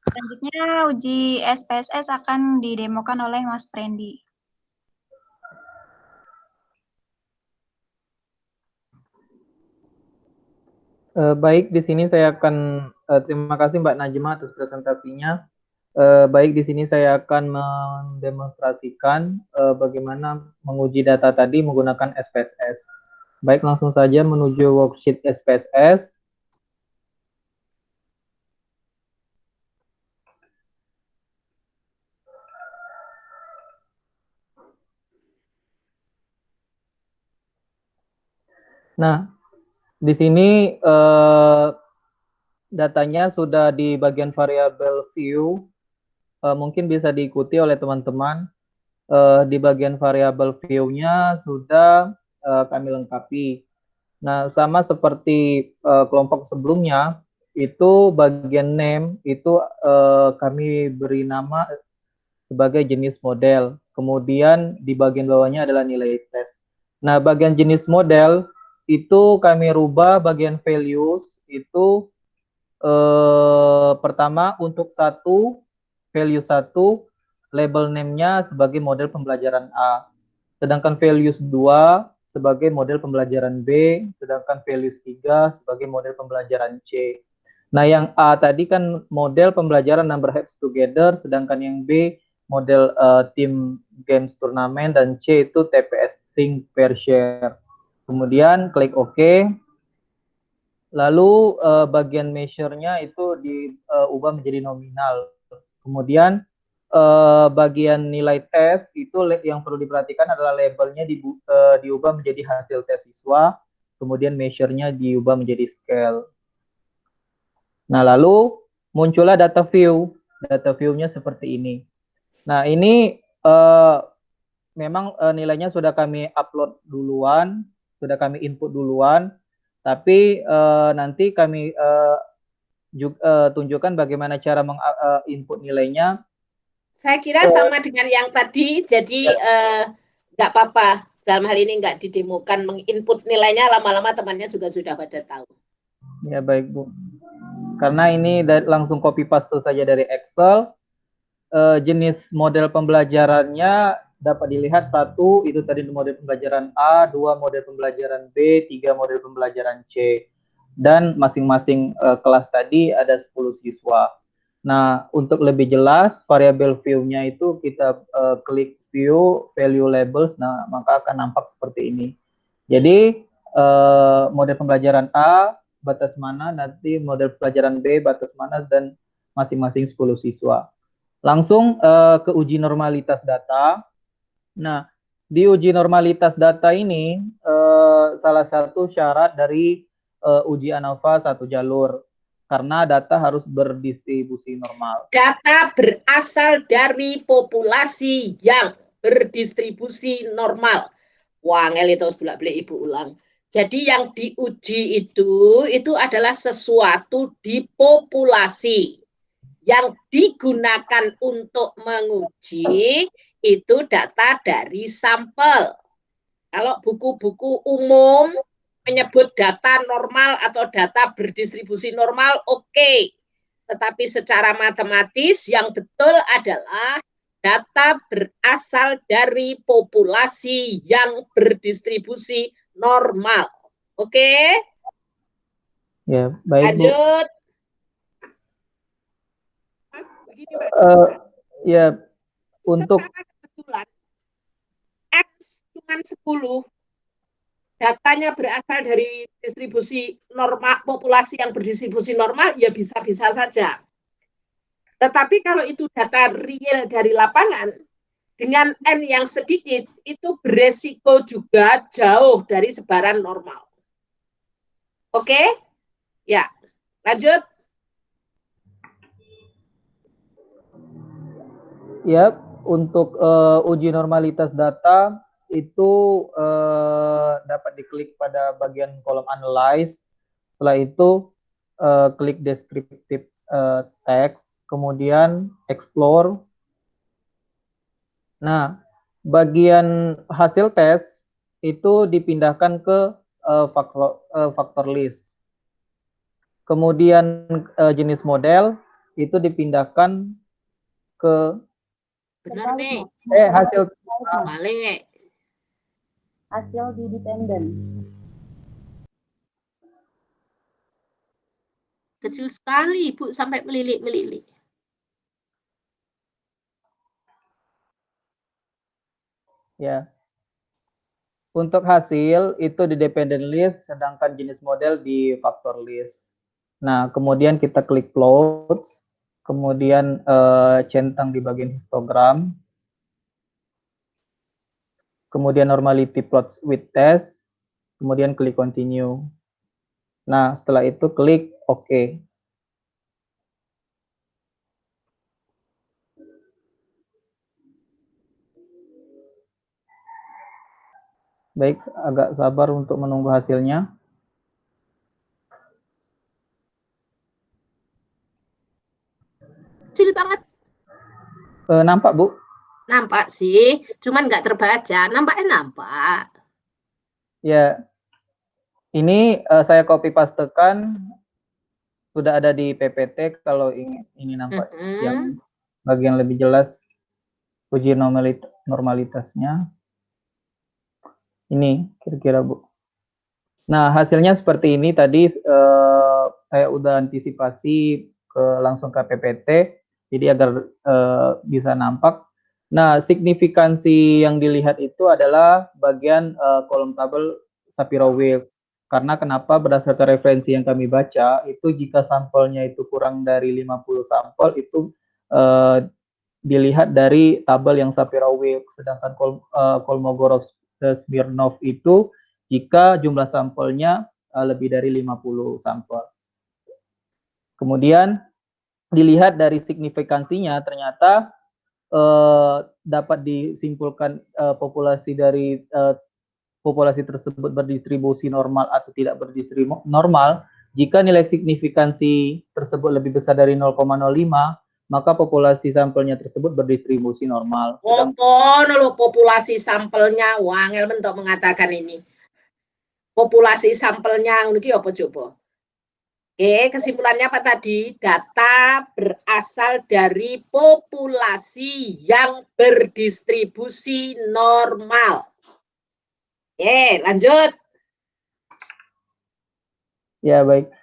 Selanjutnya uji SPSS akan didemokan oleh Mas Prendi. Baik, di sini saya akan terima kasih Mbak Najma atas presentasinya. Baik, di sini saya akan mendemonstrasikan bagaimana menguji data tadi menggunakan SPSS. Baik, langsung saja menuju worksheet SPSS. Nah, di sini datanya sudah di bagian variabel view, mungkin bisa diikuti oleh teman-teman. Di bagian variabel view-nya sudah kami lengkapi. Nah, sama seperti kelompok sebelumnya, itu bagian name itu kami beri nama sebagai jenis model. Kemudian di bagian bawahnya adalah nilai tes. Nah, bagian jenis model itu kami rubah bagian values itu pertama untuk value 1 label name-nya sebagai model pembelajaran A. Sedangkan values 2 sebagai model pembelajaran B, sedangkan values 3 sebagai model pembelajaran C. Nah, yang A tadi kan model pembelajaran number heads together, sedangkan yang B model team games turnamen, dan C itu TPS think pair share. Kemudian klik OK. Lalu bagian measure-nya itu diubah menjadi nominal. Kemudian bagian nilai tes itu yang perlu diperhatikan adalah labelnya diubah menjadi hasil tes siswa, kemudian measure-nya diubah menjadi scale. Nah, lalu muncullah data view. Data view-nya seperti ini. Nah, ini memang nilainya sudah kami upload duluan, sudah kami input duluan, tapi nanti kami tunjukkan bagaimana cara menginput nilainya. Saya kira sama dengan yang tadi, jadi nggak apa-apa. Dalam hal ini nggak didemokan, menginput nilainya lama-lama temannya juga sudah pada tahu. Ya, baik Bu. Karena ini langsung copy paste saja dari Excel. Jenis model pembelajarannya dapat dilihat 1 itu tadi model pembelajaran A, 2 model pembelajaran B, 3 model pembelajaran C. Dan masing-masing kelas tadi ada 10 siswa. Nah, untuk lebih jelas variabel view-nya itu kita klik view value labels, nah maka akan nampak seperti ini. Jadi model pembelajaran A batas mana, nanti model pelajaran B batas mana, dan masing-masing 10 siswa. Langsung ke uji normalitas data. Nah, di uji normalitas data ini salah satu syarat dari uji ANOVA satu jalur, karena data harus berdistribusi normal. Data berasal dari populasi yang berdistribusi normal. Wah, ngeli terus bolak-balik Ibu ulang. Jadi yang diuji itu adalah sesuatu di populasi. Yang digunakan untuk menguji itu data dari sampel. Kalau buku-buku umum menyebut data normal atau data berdistribusi normal, oke. Tetapi secara matematis yang betul adalah data berasal dari populasi yang berdistribusi normal. Oke? Ya, baik, Bu. Lanjut. Mas, begini, Mas. Ya, untuk kebetulan X cuma 10, datanya berasal dari distribusi normal, populasi yang berdistribusi normal, ya bisa-bisa saja. Tetapi kalau itu data real dari lapangan, dengan N yang sedikit, itu beresiko juga jauh dari sebaran normal. Oke? Ya, lanjut. Ya, untuk uji normalitas data itu dapat diklik pada bagian kolom analyze. Setelah itu klik descriptive text, kemudian explore. Nah, bagian hasil tes itu dipindahkan ke factor list. Kemudian jenis model itu dipindahkan ke benar nih. Hasil balik. Hasil di dependent. Kecil sekali, Bu, sampai melilit-melilit. Ya. Untuk hasil itu di dependent list, sedangkan jenis model di factor list. Nah, kemudian kita klik plots, kemudian centang di bagian histogram, kemudian normality plots with test, kemudian klik continue. Nah, setelah itu klik OK. Baik, agak sabar untuk menunggu hasilnya. Kecil banget. Nampak, Bu? Nampak sih, cuman nggak terbaca. Nampaknya nampak. Ya, ini saya copy pastekan, sudah ada di PPT. Kalau ini nampak yang bagian lebih jelas uji normalitasnya. Ini kira-kira, Bu. Nah, hasilnya seperti ini tadi. Saya udah antisipasi langsung ke PPT, jadi agar bisa nampak. Nah, signifikansi yang dilihat itu adalah bagian kolom tabel Shapiro-Wilk. Karena kenapa? Berdasarkan referensi yang kami baca, itu jika sampelnya itu kurang dari 50 sampel, itu dilihat dari tabel yang Shapiro-Wilk. Sedangkan Kolmogorov-Smirnov itu jika jumlah sampelnya lebih dari 50 sampel. Kemudian dilihat dari signifikansinya, ternyata dapat disimpulkan populasi tersebut berdistribusi normal atau tidak berdistribusi normal. Jika nilai signifikansi tersebut lebih besar dari 0,05, maka populasi sampelnya tersebut berdistribusi normal. Populasi sampelnya, wangel bentuk mengatakan ini. Populasi sampelnya, ini apa coba? Oke, kesimpulannya apa tadi? Data berasal dari populasi yang berdistribusi normal. Oke, lanjut. Ya, baik.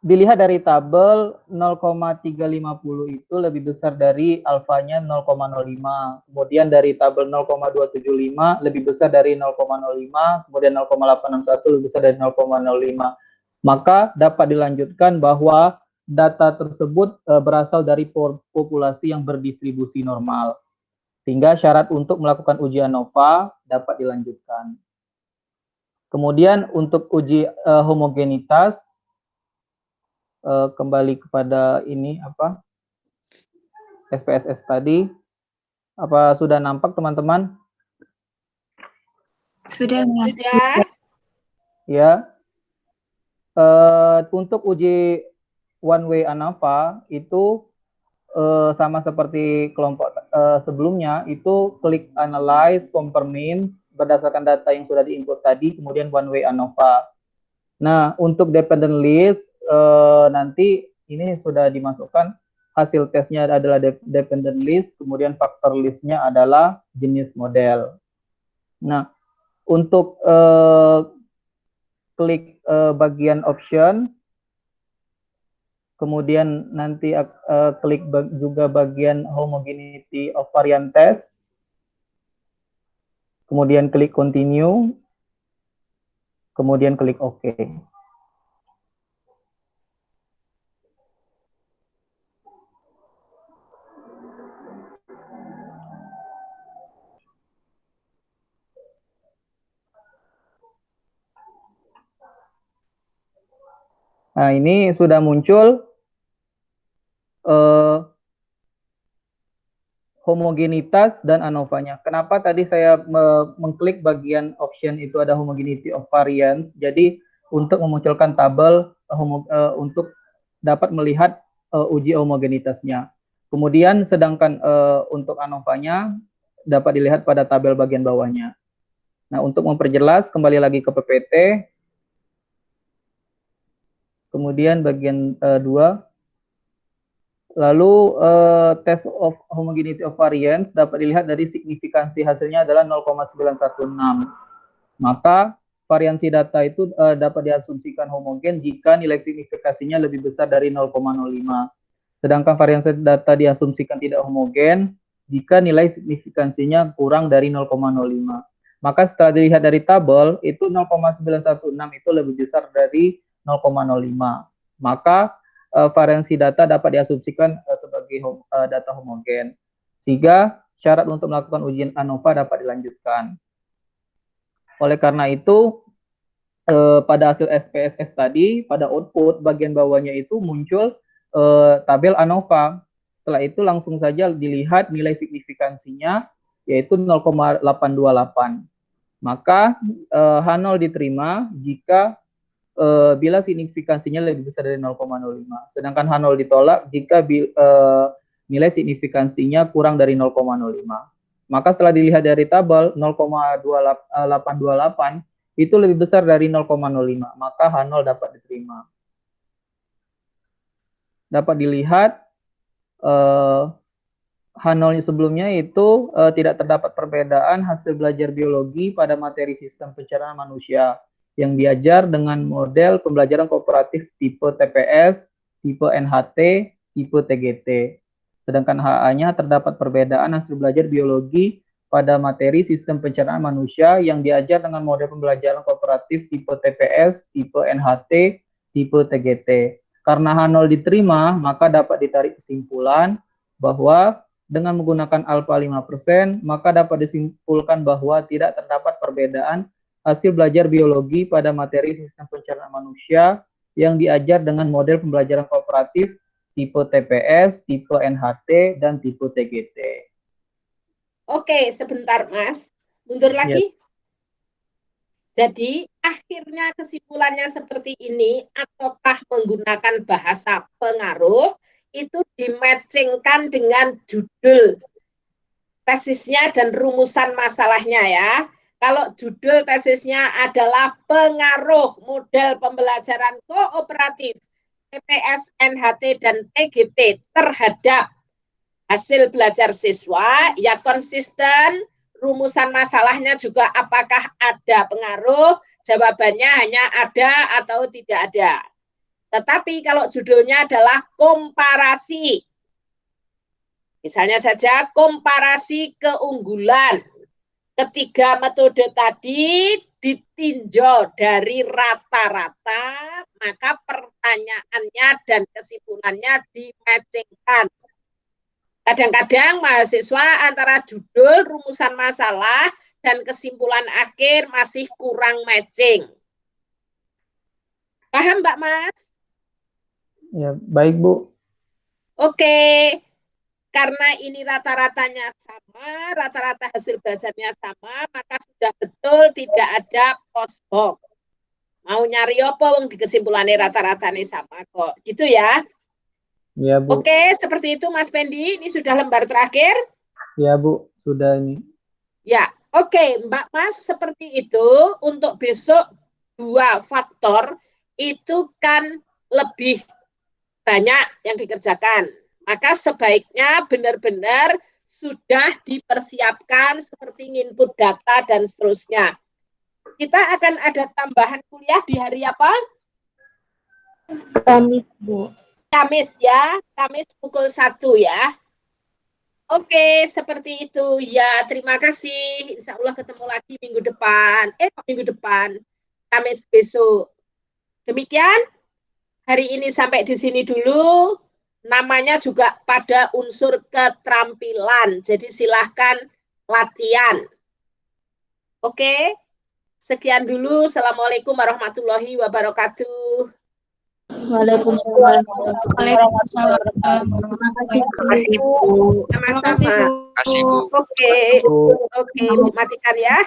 Dilihat dari tabel 0,350 itu lebih besar dari alfanya 0,05. Kemudian dari tabel 0,275 lebih besar dari 0,05. Kemudian 0,861 lebih besar dari 0,05. Maka dapat dilanjutkan bahwa data tersebut berasal dari populasi yang berdistribusi normal. Sehingga syarat untuk melakukan uji ANOVA dapat dilanjutkan. Kemudian untuk uji homogenitas, kembali kepada ini SPSS tadi, apa sudah nampak teman-teman? Sudah, Mas. Ya. Untuk uji one way ANOVA itu sama seperti kelompok sebelumnya, itu klik analyze, compare means, berdasarkan data yang sudah diinput tadi, kemudian one way ANOVA. Nah, untuk dependent list, nanti ini sudah dimasukkan, hasil tesnya adalah dependent list, kemudian faktor listnya adalah jenis model. Nah, untuk klik bagian option, kemudian nanti klik juga bagian homogeneity of variant test, kemudian klik continue, kemudian klik OK. Nah, ini sudah muncul homogenitas dan ANOVA-nya. Kenapa tadi saya mengklik bagian option itu ada homogeneity of variance? Jadi untuk memunculkan tabel untuk dapat melihat uji homogenitasnya. Kemudian sedangkan untuk ANOVA-nya dapat dilihat pada tabel bagian bawahnya. Nah, untuk memperjelas kembali lagi ke PPT. Kemudian bagian 2. Lalu test of homogeneity of variance dapat dilihat dari signifikansi hasilnya adalah 0,916. Maka variansi data itu dapat diasumsikan homogen jika nilai signifikasinya lebih besar dari 0,05. Sedangkan variansi data diasumsikan tidak homogen jika nilai signifikansinya kurang dari 0,05. Maka setelah dilihat dari tabel, itu 0,916 itu lebih besar dari 0,05. Maka variansi data dapat diasumsikan sebagai data homogen. Sehingga syarat untuk melakukan ujian ANOVA dapat dilanjutkan. Oleh karena itu, pada hasil SPSS tadi, pada output bagian bawahnya itu muncul tabel ANOVA. Setelah itu langsung saja dilihat nilai signifikansinya, yaitu 0,828. Maka H0 diterima jika bila signifikansinya lebih besar dari 0,05. Sedangkan H0 ditolak jika nilai signifikansinya kurang dari 0,05. Maka setelah dilihat dari tabel 0,828 itu lebih besar dari 0,05. Maka H0 dapat diterima. Dapat dilihat H0 sebelumnya itu tidak terdapat perbedaan hasil belajar biologi pada materi sistem pencernaan manusia yang diajar dengan model pembelajaran kooperatif tipe TPS, tipe NHT, tipe TGT. Sedangkan HA-nya terdapat perbedaan hasil belajar biologi pada materi sistem pencernaan manusia yang diajar dengan model pembelajaran kooperatif tipe TPS, tipe NHT, tipe TGT. Karena H0 diterima, maka dapat ditarik kesimpulan bahwa dengan menggunakan alfa 5%, maka dapat disimpulkan bahwa tidak terdapat perbedaan hasil belajar biologi pada materi sistem pencernaan manusia yang diajar dengan model pembelajaran kooperatif tipe TPS, tipe NHT, dan tipe TGT. Oke, sebentar Mas. Mundur lagi. Jadi, akhirnya kesimpulannya seperti ini, ataukah menggunakan bahasa pengaruh, itu dimatchingkan dengan judul tesisnya dan rumusan masalahnya ya. Kalau judul tesisnya adalah pengaruh model pembelajaran kooperatif TPS, NHT, dan TGT terhadap hasil belajar siswa, ya konsisten, rumusan masalahnya juga apakah ada pengaruh, jawabannya hanya ada atau tidak ada. Tetapi kalau judulnya adalah komparasi, misalnya saja komparasi keunggulan, ketiga metode tadi ditinjau dari rata-rata, maka pertanyaannya dan kesimpulannya dimatchingkan. Kadang-kadang mahasiswa antara judul, rumusan masalah, dan kesimpulan akhir masih kurang matching. Paham Mbak Mas? Ya, baik Bu. Oke. Karena ini rata-ratanya sama, rata-rata hasil belajarnya sama, maka sudah betul tidak ada post hoc. Mau nyari apa wong di kesimpulannya rata-ratanya sama kok. Gitu ya. Ya, Bu. Oke, seperti itu Mas Pendi. Ini sudah lembar terakhir. Ya, Bu, sudah ini. Ya, oke, Mbak Mas, seperti itu. Untuk besok 2 faktor itu kan lebih banyak yang dikerjakan. Maka sebaiknya benar-benar sudah dipersiapkan seperti input data dan seterusnya. Kita akan ada tambahan kuliah di hari apa? Kamis, Bu. Kamis ya, Kamis pukul 1 ya. Oke, seperti itu. Ya, terima kasih. Insya Allah ketemu lagi minggu depan. Minggu depan. Kamis besok. Demikian. Hari ini sampai di sini dulu. Namanya juga pada unsur keterampilan. Jadi silahkan latihan. Oke. Sekian dulu. Assalamualaikum warahmatullahi wabarakatuh. Waalaikumsalam. Waalaikumsalam. Terima kasih, Bu. Sama-sama. Bu. Oke, Bu matikan ya.